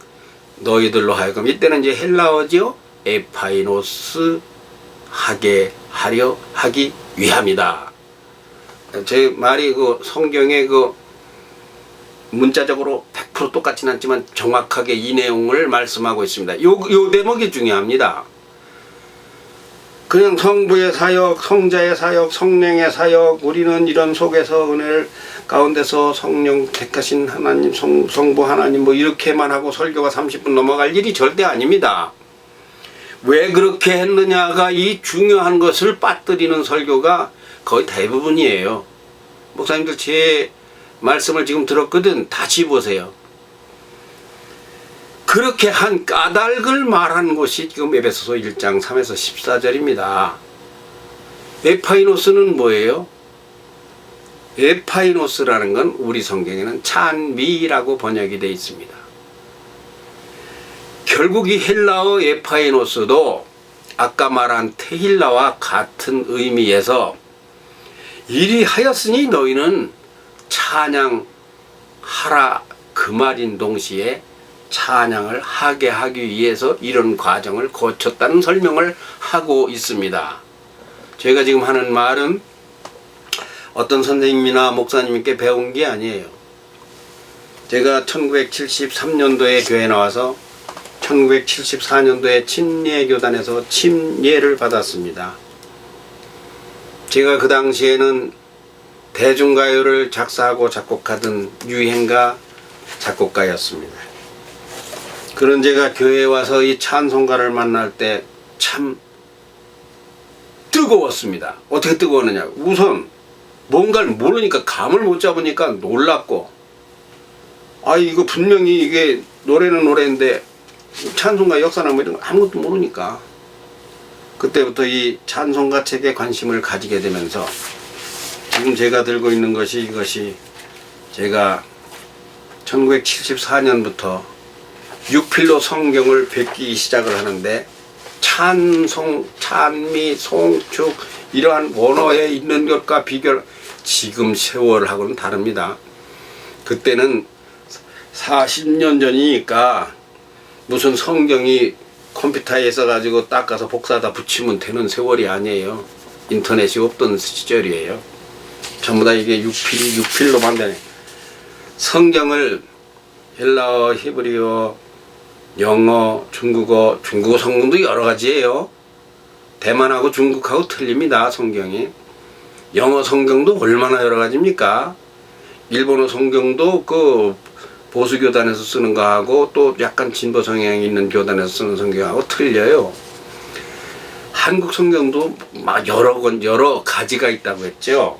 너희들로 하여금 이때는 이제 헬라어지요. 에파이노스 하게 하려 하기 위함이다. 제 말이 그 성경의 그 문자적으로 100% 똑같지는 않지만 정확하게 이 내용을 말씀하고 있습니다. 요 대목이 중요합니다. 그냥 성부의 사역, 성자의 사역, 성령의 사역, 우리는 이런 속에서 은혜를 가운데서 성령 택하신 하나님, 성부 하나님 뭐 이렇게만 하고 설교가 30분 넘어갈 일이 절대 아닙니다. 왜 그렇게 했느냐가 이 중요한 것을 빠뜨리는 설교가 거의 대부분이에요. 목사님들 제 말씀을 지금 들었거든. 다시 보세요. 그렇게 한 까닭을 말한 것이 지금 에베소서 1장 3에서 14절입니다. 에파이노스는 뭐예요? 에파이노스라는 건 우리 성경에는 찬미라고 번역이 되어 있습니다. 결국 이 헬라어 에파이노스도 아까 말한 테힐라와 같은 의미에서 이리 하였으니 너희는 찬양하라 그 말인 동시에 찬양을 하게 하기 위해서 이런 과정을 거쳤다는 설명을 하고 있습니다. 제가 지금 하는 말은 어떤 선생님이나 목사님께 배운 게 아니에요. 제가 1973년도에 교회 나와서 1974년도에 침례교단에서 침례를 받았습니다. 제가 그 당시에는 대중가요를 작사하고 작곡하던 유행가 작곡가였습니다. 그런 제가 교회에 와서 이 찬송가를 만날 때 참 뜨거웠습니다. 어떻게 뜨거웠느냐. 우선 뭔가를 모르니까 감을 못 잡으니까 놀랐고, 이거 분명히 이게 노래는 노래인데 찬송가 역사나 뭐 이런 거 아무것도 모르니까 그때부터 이 찬송가 책에 관심을 가지게 되면서 지금 제가 들고 있는 것이 이것이 제가 1974년부터 육필로 성경을 뵙기 시작을 하는데 찬송, 찬미, 송축 이러한 원어에 있는 것과 비교 지금 세월하고는 다릅니다. 그때는 40년 전이니까 무슨 성경이 컴퓨터에 있어가지고 닦아서 복사다 붙이면 되는 세월이 아니에요. 인터넷이 없던 시절이에요. 전부 다 이게 육필로 만드네. 성경을 헬라어, 히브리어, 영어, 중국어 성경도 여러 가지예요. 대만하고 중국하고 틀립니다. 성경이. 영어 성경도 얼마나 여러 가지입니까? 일본어 성경도 그 보수교단에서 쓰는 거하고 또 약간 진보 성향이 있는 교단에서 쓰는 성경하고 틀려요. 한국 성경도 막 여러 가지가 있다고 했죠.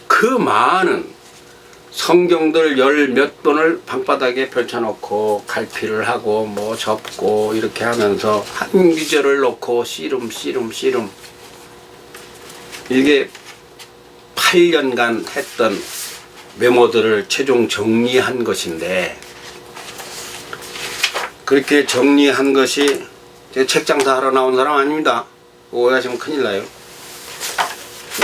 그 많은 성경들 열 몇 번을 방바닥에 펼쳐놓고 갈피를 하고 뭐 접고 이렇게 하면서 한 구절을 놓고 씨름 이게 8년간 했던 메모들을 최종 정리한 것인데, 그렇게 정리한 것이 제 책 장사하러 나온 사람 아닙니다. 오해하시면 큰일 나요.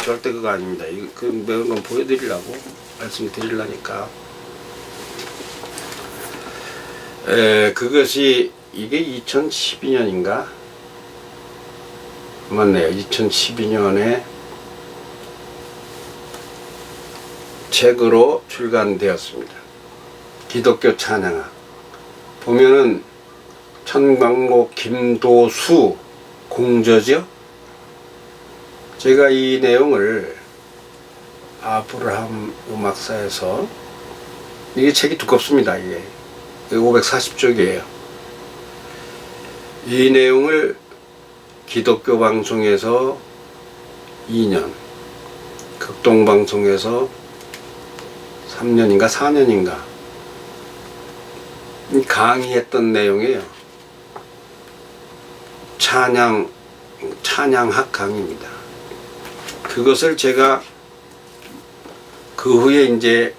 절대 그거 아닙니다. 그 매운 건 보여드리려고 말씀드리려니까. 그것이 이게 2012년인가? 맞네요. 2012년에 책으로 출간되었습니다. 기독교 찬양학. 보면은 천광록 김도수 공저죠. 제가 이 내용을 아브라함 음악사에서, 이게 책이 두껍습니다. 이게 540쪽이에요. 이 내용을 기독교 방송에서 2년, 극동방송에서 3년인가 4년인가 강의했던 내용이에요. 찬양학 강의입니다. 그것을 제가 그 후에 이제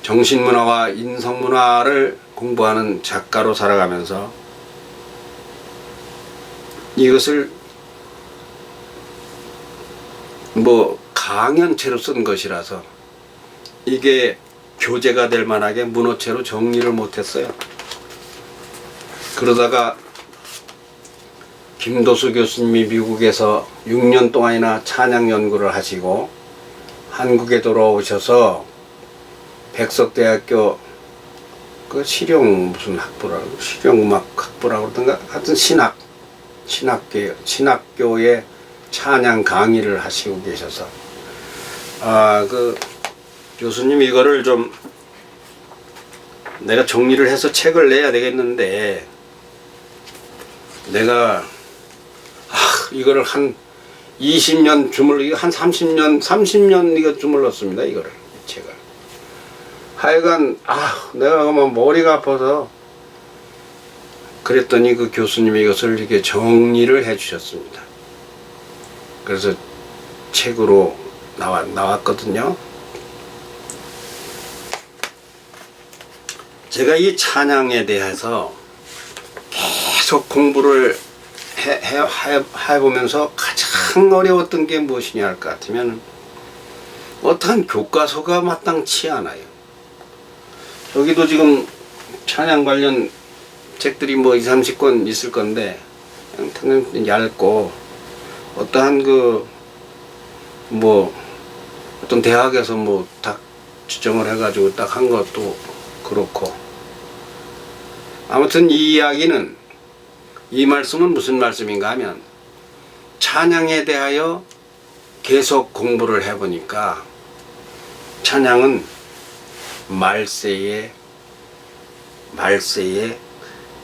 정신문화와 인성문화를 공부하는 작가로 살아가면서 이것을 뭐 강연체로 쓴 것이라서 이게 교재가 될 만하게 문어체로 정리를 못했어요. 그러다가 김도수 교수님이 미국에서 6년 동안이나 찬양 연구를 하시고 한국에 돌아오셔서 백석대학교 그 실용 무슨 학부라고 실용음악 학부라고 그러던가 하여튼 신학교에 찬양 강의를 하시고 계셔서 그 교수님 이거를 좀 내가 정리를 해서 책을 내야 되겠는데 내가 이거를 한 20년 한 30년 이거 주물렀습니다. 이거를 제가 하여간 내가 그만 머리가 아파서 그랬더니 그 교수님이 이것을 이렇게 정리를 해 주셨습니다. 그래서 책으로 나왔거든요. 제가 이 찬양에 대해서 계속 공부를 해보면서 가장 어려웠던 게 무엇이냐 할 것 같으면 어떠한 교과서가 마땅치 않아요. 여기도 지금 찬양 관련 책들이 뭐 20, 30권 있을 건데 그냥 얇고 어떠한 어떤 대학에서 딱 지정을 해가지고 딱 한 것도 그렇고 아무튼 이 말씀은 무슨 말씀인가 하면 찬양에 대하여 계속 공부를 해보니까 찬양은 말세의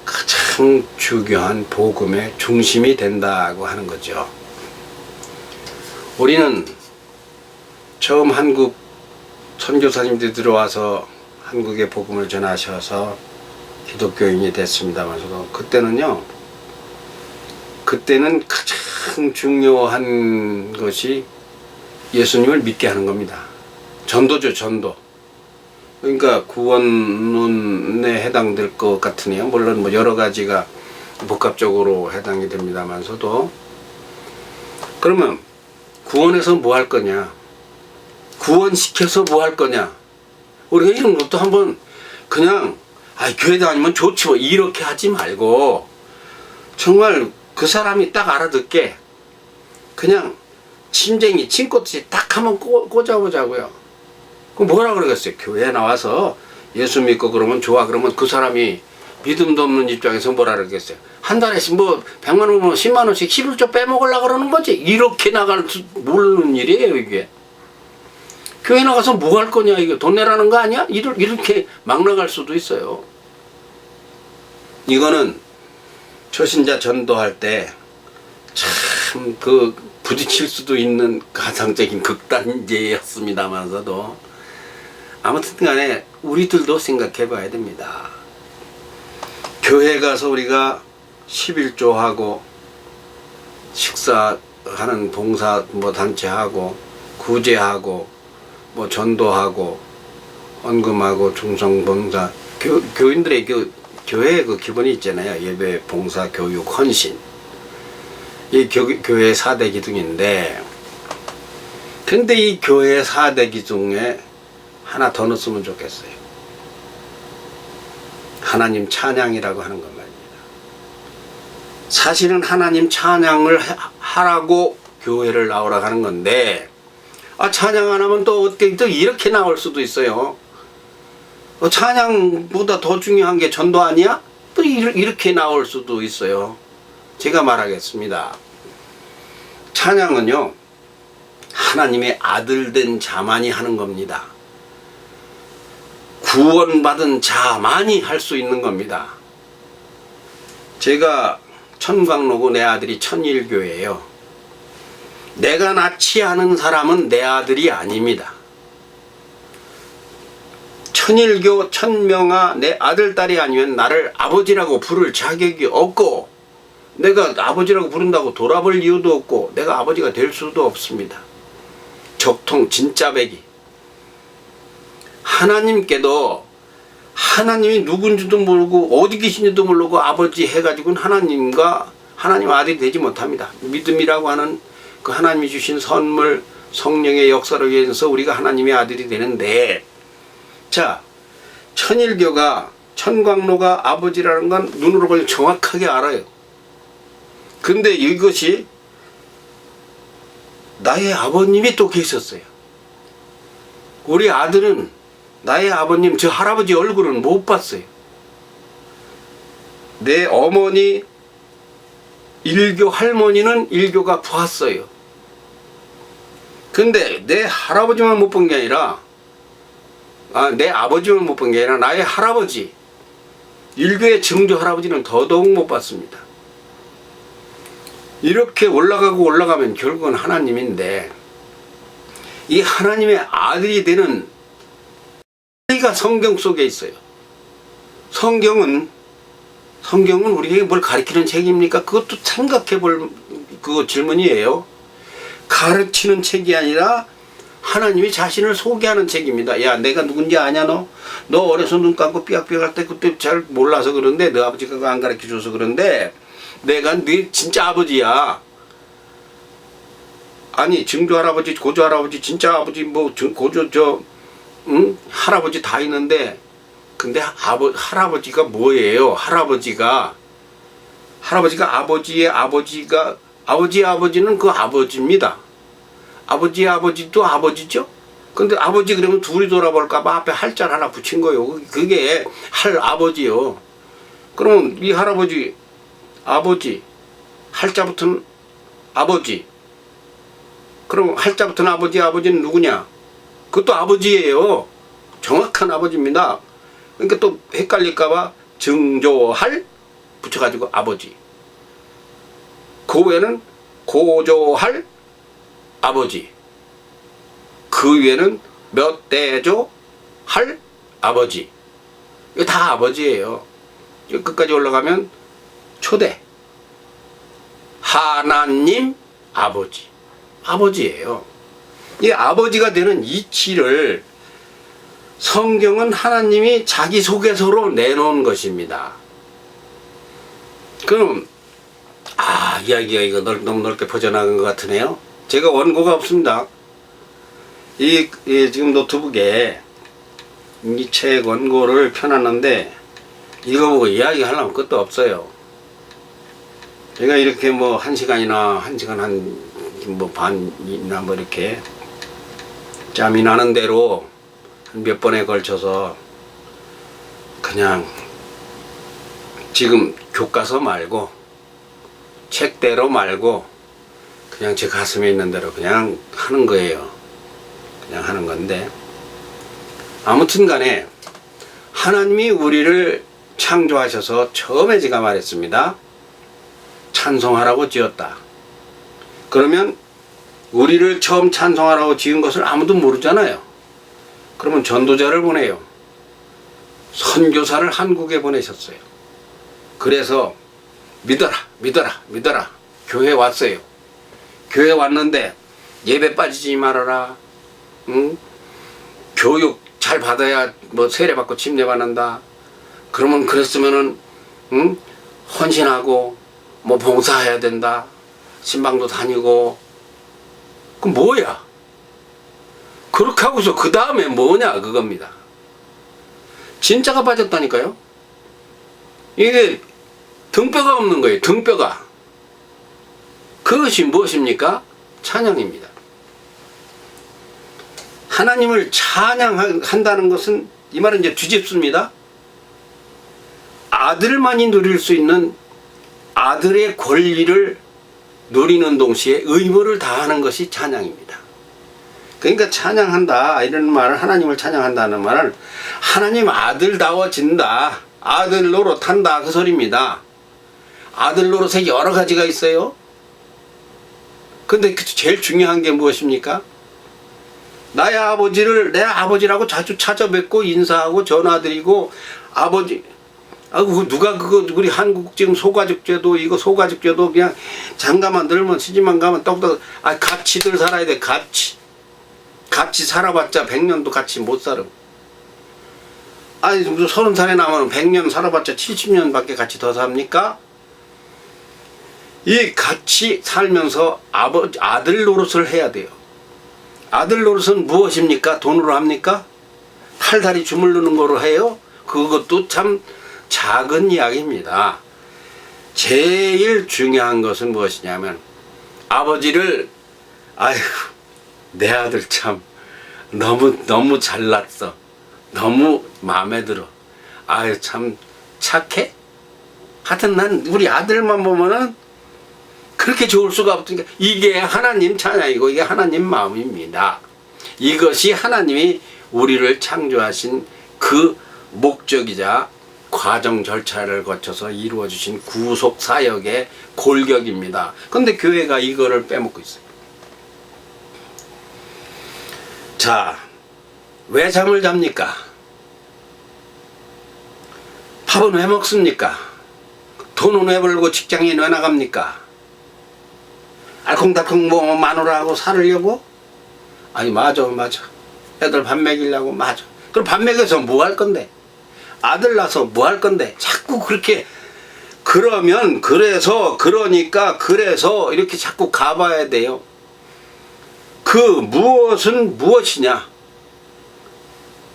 가장 중요한 복음의 중심이 된다고 하는 거죠. 우리는 처음 한국 선교사님들이 들어와서 한국의 복음을 전하셔서 기독교인이 됐습니다만서도 그때는 가장 중요한 것이 예수님을 믿게 하는 겁니다. 전도죠, 전도. 그러니까 구원론에 해당될 것 같으네요. 물론 여러 가지가 복합적으로 해당이 됩니다만서도 그러면 구원해서 뭐 할 거냐? 구원시켜서 뭐 할 거냐? 우리가 이런 것도 한번 그냥 교회 다니면 좋지 뭐 이렇게 하지 말고 정말 그 사람이 딱 알아듣게 그냥 침쟁이 침꽃이 딱 한번 꽂아보자고요. 그럼 뭐라 그러겠어요? 교회에 나와서 예수 믿고 그러면 좋아. 그러면 그 사람이 믿음도 없는 입장에서 뭐라 그러겠어요? 한 달에 100만 원, 10만 원씩 11조 빼먹으려고 그러는 거지. 이렇게 나갈 줄 모르는 일이에요, 이게. 교회 나가서 뭐 할 거냐, 이거 돈 내라는 거 아니야? 이렇게 막 나갈 수도 있어요. 이거는 초신자 전도할 때 참 부딪힐 수도 있는 가상적인 극단제였습니다만서도 아무튼 간에 우리들도 생각해 봐야 됩니다. 교회 가서 우리가 11조하고 식사하는 봉사 단체하고 구제하고 전도하고 헌금하고 충성봉사 교인들의 교회의 기본이 있잖아요. 예배, 봉사, 교육, 헌신. 이 교회의 4대 기둥인데 근데 이 교회의 4대 기둥에 하나 더 넣었으면 좋겠어요. 하나님 찬양이라고 하는 것 말입니다. 사실은 하나님 찬양을 하라고 교회를 나오라고 하는 건데 찬양 안 하면 또 어떻게 또 이렇게 나올 수도 있어요. 찬양보다 더 중요한 게 전도 아니야? 또 이렇게 나올 수도 있어요. 제가 말하겠습니다. 찬양은요 하나님의 아들 된 자만이 하는 겁니다. 구원받은 자만이 할 수 있는 겁니다. 제가 천광로고 내 아들이 천일교예요. 내가 낳지 않은 사람은 내 아들이 아닙니다. 천일교 천명아 내 아들 딸이 아니면 나를 아버지라고 부를 자격이 없고 내가 아버지라고 부른다고 돌아볼 이유도 없고 내가 아버지가 될 수도 없습니다. 적통 진짜배기. 하나님께도 하나님이 누군지도 모르고 어디 계신지도 모르고 아버지 해가지고는 하나님 아들이 되지 못합니다. 믿음이라고 하는 그 하나님이 주신 선물 성령의 역사로 인해서 우리가 하나님의 아들이 되는데 자 천일교가 천광로가 아버지라는 건 눈으로 보면 정확하게 알아요. 근데 이것이 나의 아버님이 또 계셨어요. 우리 아들은 나의 아버님, 저 할아버지 얼굴은 못 봤어요. 내 어머니 일교 할머니는 일교가 봤어요. 근데 내 할아버지만 못 본 게 아니라, 내 아버지만 못 본 게 아니라 나의 할아버지, 일교의 증조 할아버지는 더더욱 못 봤습니다. 이렇게 올라가고 올라가면 결국은 하나님인데, 이 하나님의 아들이 되는 우리가 성경 속에 있어요. 성경은 우리에게 뭘 가르치는 책입니까? 그것도 생각해 볼 그 질문이에요. 가르치는 책이 아니라 하나님이 자신을 소개하는 책입니다. 야, 내가 누군지 아냐 너? 너 어려서 눈 감고 삐약삐약 할 때 그때 잘 몰라서 그런데, 너 아버지가 그거 안 가르쳐줘서 그런데 내가 네 진짜 아버지야. 아니, 증조 할아버지, 고조 할아버지, 진짜 아버지, 뭐 고조 할아버지 다 있는데, 근데 할아버지가 뭐예요? 할아버지가 아버지의 아버지의 아버지는 그 아버지입니다. 아버지의 아버지도 아버지죠? 근데 아버지 그러면 둘이 돌아볼까봐 앞에 할자를 하나 붙인 거예요. 그게 할 아버지요. 그러면 이 할아버지, 아버지, 할자 붙은 아버지. 그럼 할자 붙은 아버지는 누구냐? 그것도 아버지예요. 정확한 아버지입니다. 그러니까 또 헷갈릴까봐 증조할 붙여가지고 아버지. 그 외에는 고조할 아버지. 그 위에는 몇 대조 할 아버지. 이거 다 아버지예요. 끝까지 올라가면 초대. 하나님 아버지. 아버지예요. 이 아버지가 되는 이치를 성경은 하나님이 자기소개서로 내놓은 것입니다. 그럼 이야기가 이거 너무 넓게 퍼져나간 것 같으네요. 제가 원고가 없습니다. 지금 노트북에 이 책 원고를 펴놨는데 읽어보고 이야기하려면 끝도 없어요. 제가 이렇게 뭐 1시간이나 1시간 뭐 반이나 뭐 이렇게 짬이 나는 대로 몇 번에 걸쳐서 그냥 지금 교과서 말고 책대로 말고 그냥 제 가슴에 있는 대로 그냥 하는 거예요. 그냥 하는 건데, 아무튼 간에 하나님이 우리를 창조하셔서 처음에 제가 말했습니다. 찬송하라고 지었다. 그러면 우리를 처음 찬송하라고 지은 것을 아무도 모르잖아요. 그러면 전도자를 보내요. 선교사를 한국에 보내셨어요. 그래서 믿어라. 교회 왔어요. 교회 왔는데 예배 빠지지 말아라. 응? 교육 잘 받아야 뭐 세례 받고 침례 받는다. 그러면 그랬으면은 헌신하고 뭐 봉사해야 된다. 신방도 다니고. 그럼 뭐야? 그렇게 하고서 그 다음에 뭐냐 그겁니다. 진짜가 빠졌다니까요. 이게 등뼈가 없는 거예요. 등뼈가. 그것이 무엇입니까? 찬양입니다. 하나님을 찬양한다는 것은 이 말은 이제 뒤집습니다. 아들만이 누릴 수 있는 아들의 권리를 누리는 동시에 의무를 다하는 것이 찬양입니다. 그러니까 찬양한다 이런 말을, 하나님을 찬양한다는 말은 하나님 아들다워진다, 아들 노릇한다 그 소리입니다. 아들 노릇에 여러 가지가 있어요. 근데 제일 중요한 게 무엇입니까? 나의 아버지를 내 아버지라고 자주 찾아뵙고 인사하고 전화드리고, 아버지, 누가 그거 우리 한국 지금 소가죽제도, 이거 소가죽제도 그냥 장가만 들면 시집만 가면 똑똑, 같이들 살아야 돼. 같이 살아봤자 100년도 같이 못 살아. 아니 30살에 나면 100년 살아봤자 70년밖에 같이 더 삽니까? 이 같이 살면서 아들 노릇을 해야 돼요. 아들 노릇은 무엇입니까? 돈으로 합니까? 팔다리 주물르는 거로 해요? 그것도 참 작은 이야기입니다. 제일 중요한 것은 무엇이냐면 아버지를 아이고 내 아들 참 너무 잘났어. 너무 마음에 들어. 아유 참 착해? 하여튼 난 우리 아들만 보면은 그렇게 좋을 수가 없으니까 이게 하나님 찬양이고 이게 하나님 마음입니다. 이것이 하나님이 우리를 창조하신 그 목적이자 과정 절차를 거쳐서 이루어 주신 구속 사역의 골격입니다. 그런데 교회가 이거를 빼먹고 있어요. 자, 왜 잠을 잡니까? 밥은 왜 먹습니까? 돈은 왜 벌고 직장에 왜 나갑니까? 알콩달콩 뭐 마누라하고 살으려고? 아니 맞아. 애들 밥 먹이려고 맞아. 그럼 밥 먹여서 뭐 할 건데? 아들 낳아서 뭐 할 건데? 자꾸 그렇게 그러면 그래서 이렇게 자꾸 가봐야 돼요. 그 무엇은 무엇이냐?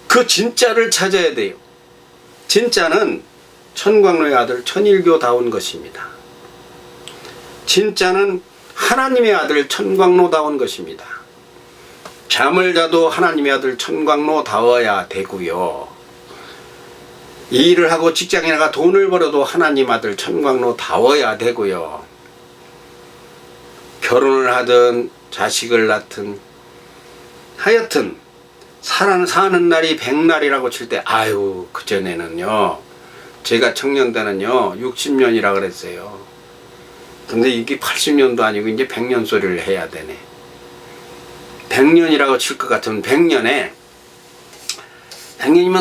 그 진짜를 찾아야 돼요. 진짜는 천광로의 아들 천일교다운 것입니다. 진짜는 하나님의 아들 천광로다운 것입니다. 잠을 자도 하나님의 아들 천광로다워야 되고요. 일을 하고 직장에 나가 돈을 벌어도 하나님 아들 천광로다워야 되고요. 결혼을 하든 자식을 낳든 하여튼 사는 날이 100날이라고 칠 때 아유 그전에는요 제가 청년 때는요 60년이라 그랬어요. 근데 이게 80년도 아니고 이제 100년 소리를 해야 되네. 100년이라고 칠 것 같으면 100년이면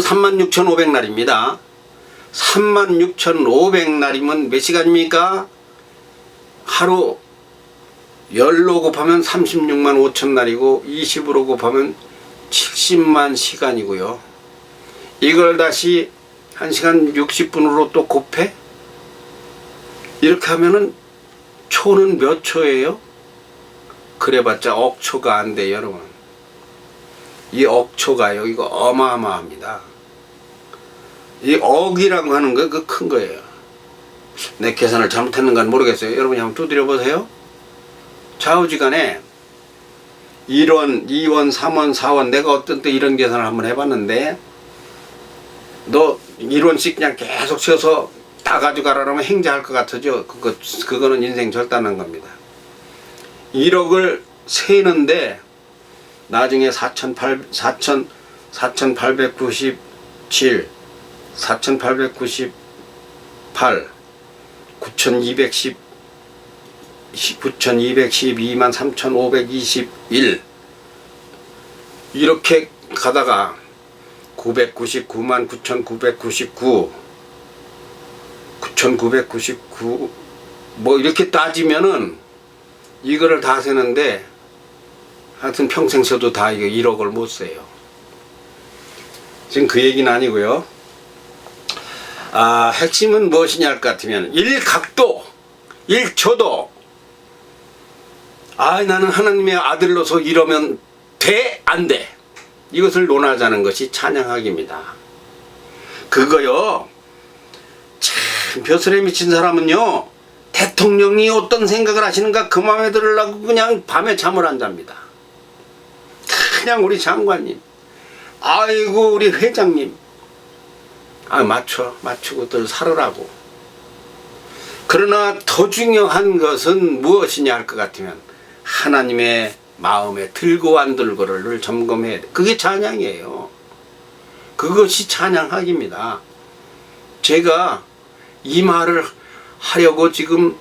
36,500날입니다. 36,500날이면 몇 시간입니까? 하루 10로 곱하면 36만 5천 날이고 20으로 곱하면 70만 시간이고요. 이걸 다시 1시간 60분으로 또 곱해? 이렇게 하면은 초는 몇 초예요? 그래봤자 억초가 안 돼요, 여러분. 이 억초가요, 이거 어마어마합니다. 이 억이라고 하는 거, 그 큰 거예요. 내 계산을 잘못했는가는 모르겠어요. 여러분이 한번 두드려 보세요. 좌우지간에 1원, 2원, 3원, 4원 내가 어떤 때 이런 계산을 한번 해봤는데 너 1원씩 그냥 계속 채워서 다 가져가라 그러면 행자할 것 같으죠. 그거는 인생 절단한 겁니다. 1억을 세는데 나중에 4,897, 4,898, 9,210, 9,212만 3,521 이렇게 가다가 999만 9,999 9,999 뭐 이렇게 따지면은 이거를 다 세는데 하여튼 평생 써도 다 이거 1억을 못 세요. 지금 그 얘기는 아니고요. 핵심은 무엇이냐 할 것 같으면 1각도 1초도 나는 하나님의 아들로서 이러면 돼? 안 돼? 이것을 논하자는 것이 찬양하기입니다. 그거요 참 벼슬에 미친 사람은요 대통령이 어떤 생각을 하시는가 그 마음에 들으려고 그냥 밤에 잠을 안 잡니다. 그냥 우리 장관님 아이고 우리 회장님 맞추고들 살으라고. 그러나 더 중요한 것은 무엇이냐 할 것 같으면 하나님의 마음에 들고 안 들고를 점검해야 돼. 그게 찬양이에요. 그것이 찬양하기입니다. 제가 이 말을 하려고 지금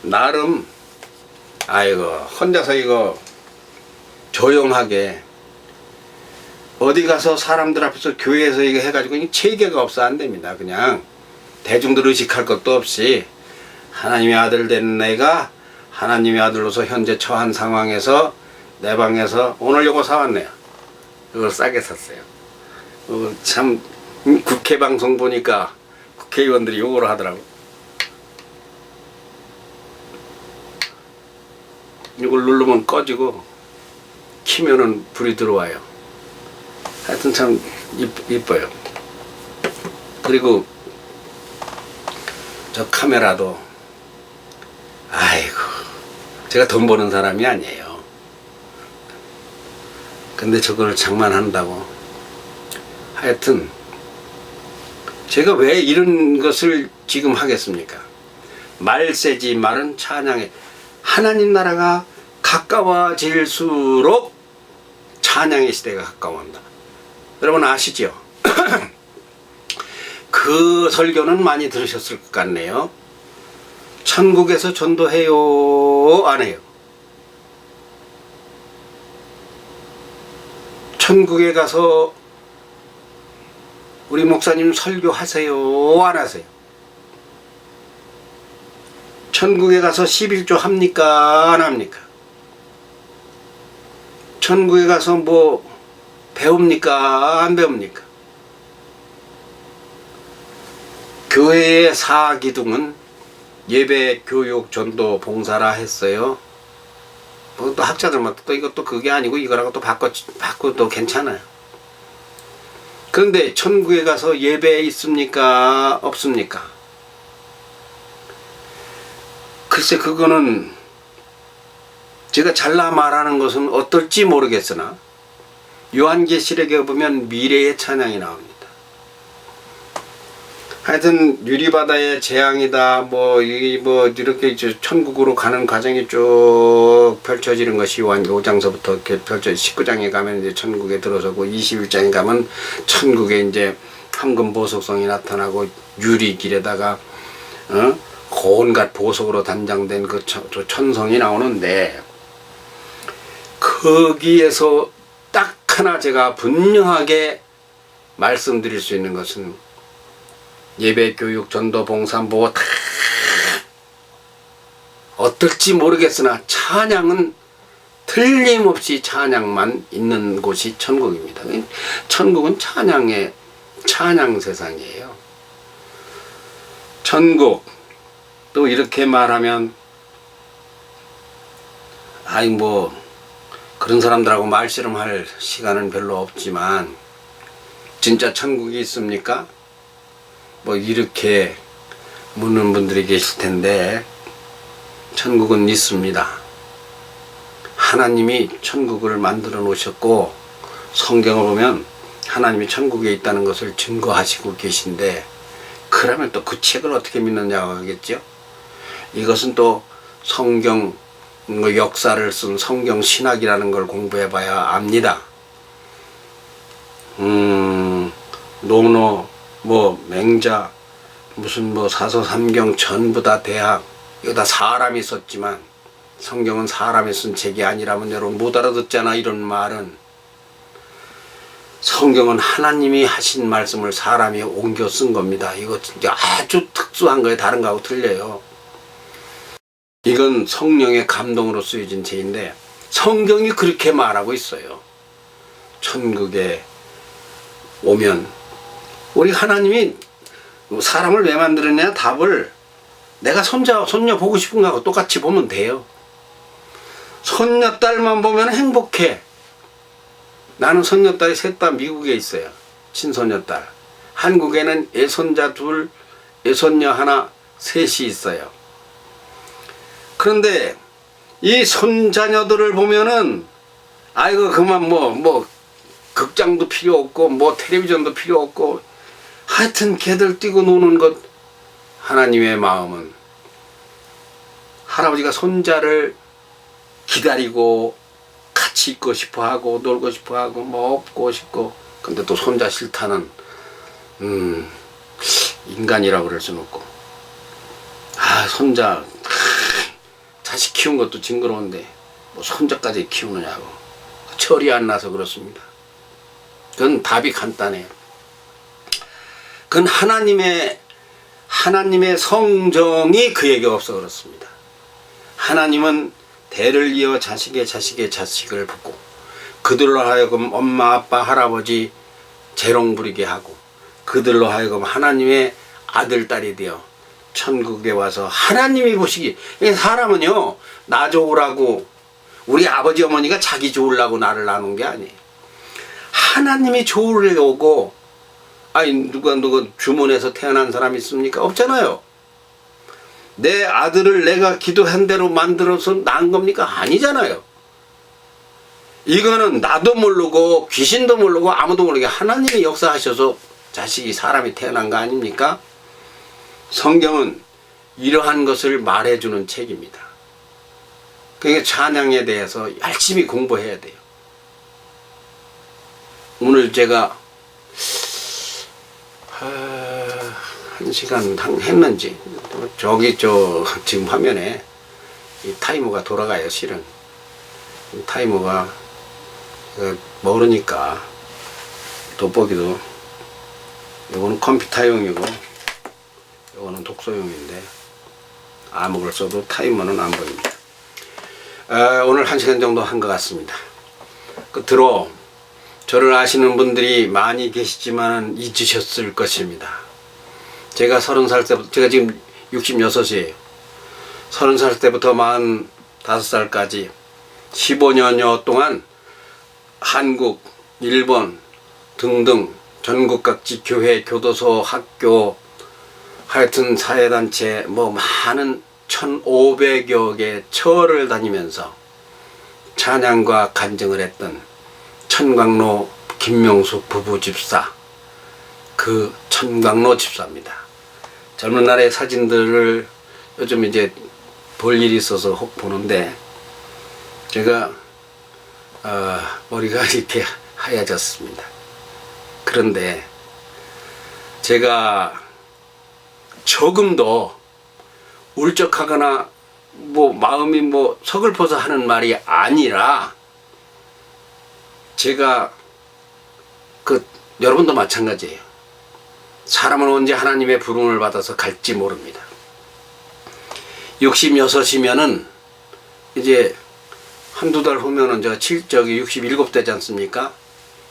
나름 혼자서 이거 조용하게 어디 가서 사람들 앞에서 교회에서 이거 해가지고 체계가 없어 안 됩니다. 그냥 대중들 의식할 것도 없이 하나님의 아들 된 내가 하나님의 아들로서 현재 처한 상황에서 내 방에서 오늘 요거 사왔네요. 이걸 싸게 샀어요. 참 국회 방송 보니까 국회의원들이 요거를 하더라고. 이걸 누르면 꺼지고 키면은 불이 들어와요. 하여튼 참 이뻐요. 그리고 저 카메라도 아이고 제가 돈 버는 사람이 아니에요. 근데 저걸 장만한다고. 하여튼 제가 왜 이런 것을 지금 하겠습니까? 말세지 말은 찬양해. 하나님 나라가 가까워질수록 찬양의 시대가 가까워온다. 여러분 아시죠? 그 설교는 많이 들으셨을 것 같네요. 천국에서 전도해요? 안 해요? 천국에 가서 우리 목사님 설교하세요? 안 하세요? 천국에 가서 11조 합니까? 안 합니까? 천국에 가서 뭐 배웁니까? 안 배웁니까? 교회의 사기둥은 예배, 교육, 전도, 봉사라 했어요. 뭐 또 학자들마다 또 이것도 그게 아니고 이거라고 또 바꿔도 괜찮아요. 그런데 천국에 가서 예배 있습니까? 없습니까? 글쎄 그거는 제가 잘라 말하는 것은 어떨지 모르겠으나 요한계시록에 보면 미래의 찬양이 나옵니다. 하여튼 유리바다의 재앙이다 뭐 이렇게 천국으로 가는 과정이 쭉 펼쳐지는 것이 요한 5장서부터 이렇게 펼쳐 19장에 가면 이제 천국에 들어서고 21장에 가면 천국에 이제 황금 보석성이 나타나고 유리길에다가 온갖 보석으로 단장된 그 천성이 나오는데 거기에서 딱 하나 제가 분명하게 말씀드릴 수 있는 것은 예배, 교육, 전도, 봉사 뭐 다 어떨지 모르겠으나 찬양은 틀림없이 찬양만 있는 곳이 천국입니다. 천국은 찬양 세상이에요. 천국 또 이렇게 말하면 아이 뭐 그런 사람들하고 말씨름할 시간은 별로 없지만 진짜 천국이 있습니까? 뭐 이렇게 묻는 분들이 계실 텐데 천국은 있습니다. 하나님이 천국을 만들어 놓으셨고 성경을 보면 하나님이 천국에 있다는 것을 증거하시고 계신데 그러면 또 그 책을 어떻게 믿느냐고 하겠죠. 이것은 또 성경 역사를 쓴 성경 신학이라는 걸 공부해 봐야 압니다. 논어 뭐 맹자 무슨 뭐 사서삼경 전부 다 대학 이거 다 사람이 썼지만 성경은 사람이 쓴 책이 아니라면 여러분 못 알아듣잖아. 이런 말은 성경은 하나님이 하신 말씀을 사람이 옮겨 쓴 겁니다. 이거 진짜 아주 특수한 거예요. 다른 거하고 틀려요. 이건 성령의 감동으로 쓰여진 책인데 성경이 그렇게 말하고 있어요. 천국에 오면 우리 하나님이 사람을 왜 만들었냐 답을 내가 손녀 보고 싶은 거하고 똑같이 보면 돼요. 손녀딸만 보면 행복해. 나는 손녀딸이 셋 다 미국에 있어요. 친손녀딸. 한국에는 애손자 둘, 애손녀 하나, 셋이 있어요. 그런데 이 손자녀들을 보면은 아이고 그만 뭐 극장도 필요 없고 뭐 텔레비전도 필요 없고 하여튼 걔들 뛰고 노는 것. 하나님의 마음은 할아버지가 손자를 기다리고 같이 있고 싶어 하고 놀고 싶어 하고 먹고 싶고 근데 또 손자 싫다는 인간이라고 그럴 수는 없고 손자 자식 키운 것도 징그러운데 뭐 손자까지 키우느냐고 철이 안 나서 그렇습니다. 그건 답이 간단해요. 그건 하나님의 성정이 그에게 없어 그렇습니다. 하나님은 대를 이어 자식의 자식을 붙고 그들로 하여금 엄마 아빠 할아버지 재롱 부리게 하고 그들로 하여금 하나님의 아들 딸이 되어 천국에 와서 하나님이 보시기 사람은요 나 좋으라고 우리 아버지 어머니가 자기 좋으려고 나를 낳은 게 아니에요. 하나님이 좋으려고 아니 누가 주문해서 태어난 사람 있습니까? 없잖아요. 내 아들을 내가 기도한 대로 만들어서 낳은 겁니까? 아니잖아요. 이거는 나도 모르고 귀신도 모르고 아무도 모르게 하나님이 역사하셔서 자식이 사람이 태어난 거 아닙니까? 성경은 이러한 것을 말해주는 책입니다. 그러니까 찬양에 대해서 열심히 공부해야 돼요. 오늘 제가 1시간 했는지 저기 지금 화면에 이 타이머가 돌아가요. 실은 이 타이머가 모르니까 돋보기도 이거는 컴퓨터용이고 이거는 독서용인데 아무걸 써도 타이머는 안 보입니다. 오늘 1시간 정도 한 것 같습니다. 끝으로 저를 아시는 분들이 많이 계시지만 잊으셨을 것입니다. 제가 30살 때부터, 제가 지금 66이에요. 30살 때부터 45살까지 15년여 동안 한국, 일본 등등 전국 각지 교회, 교도소, 학교, 하여튼 사회단체 뭐 많은 1500여 개 처를 다니면서 찬양과 간증을 했던 천광로 김명숙 부부 집사, 그 천광로 집사입니다. 젊은 날의 사진들을 요즘 이제 볼 일이 있어서 혹 보는데 제가 머리가 이렇게 하얘졌습니다. 그런데 제가 조금도 울적하거나 뭐 마음이 뭐 서글퍼서 하는 말이 아니라 제가 여러분도 마찬가지예요. 사람은 언제 하나님의 부름을 받아서 갈지 모릅니다. 66이면은 이제 한두 달 후면은 제가 67 되지 않습니까?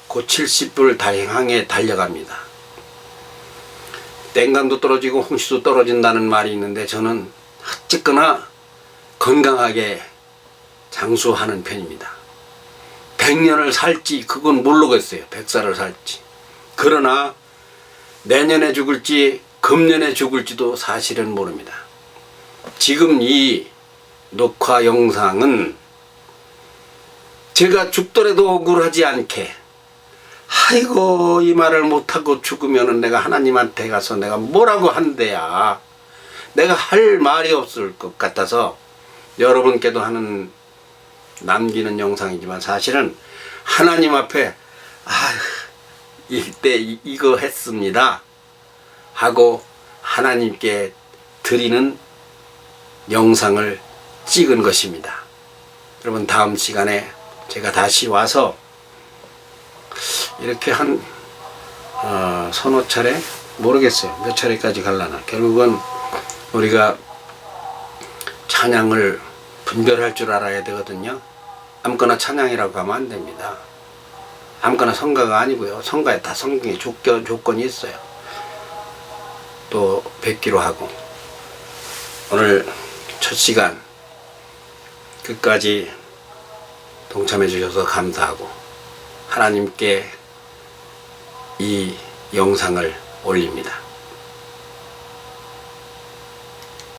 곧 70을 향해 달려갑니다. 땡간도 떨어지고 홍시도 떨어진다는 말이 있는데 저는 어쨌거나 건강하게 장수하는 편입니다. 100년을 살지 그건 모르겠어요. 100살을 살지. 그러나 내년에 죽을지 금년에 죽을지도 사실은 모릅니다. 지금 이 녹화 영상은 제가 죽더라도 억울하지 않게 아이고 이 말을 못하고 죽으면 내가 하나님한테 가서 내가 뭐라고 한대야. 내가 할 말이 없을 것 같아서 여러분께도 남기는 영상이지만 사실은 하나님 앞에 이때 이거 했습니다 하고 하나님께 드리는 영상을 찍은 것입니다. 여러분 다음 시간에 제가 다시 와서 이렇게 한 서너 차례 모르겠어요. 몇 차례까지 갈라나. 결국은 우리가 찬양을 분별할 줄 알아야 되거든요. 아무거나 찬양이라고 하면 안 됩니다. 아무거나 성가가 아니고요. 성가에 다 성경에 조건이 있어요. 또 뵙기로 하고 오늘 첫 시간 끝까지 동참해 주셔서 감사하고 하나님께 이 영상을 올립니다.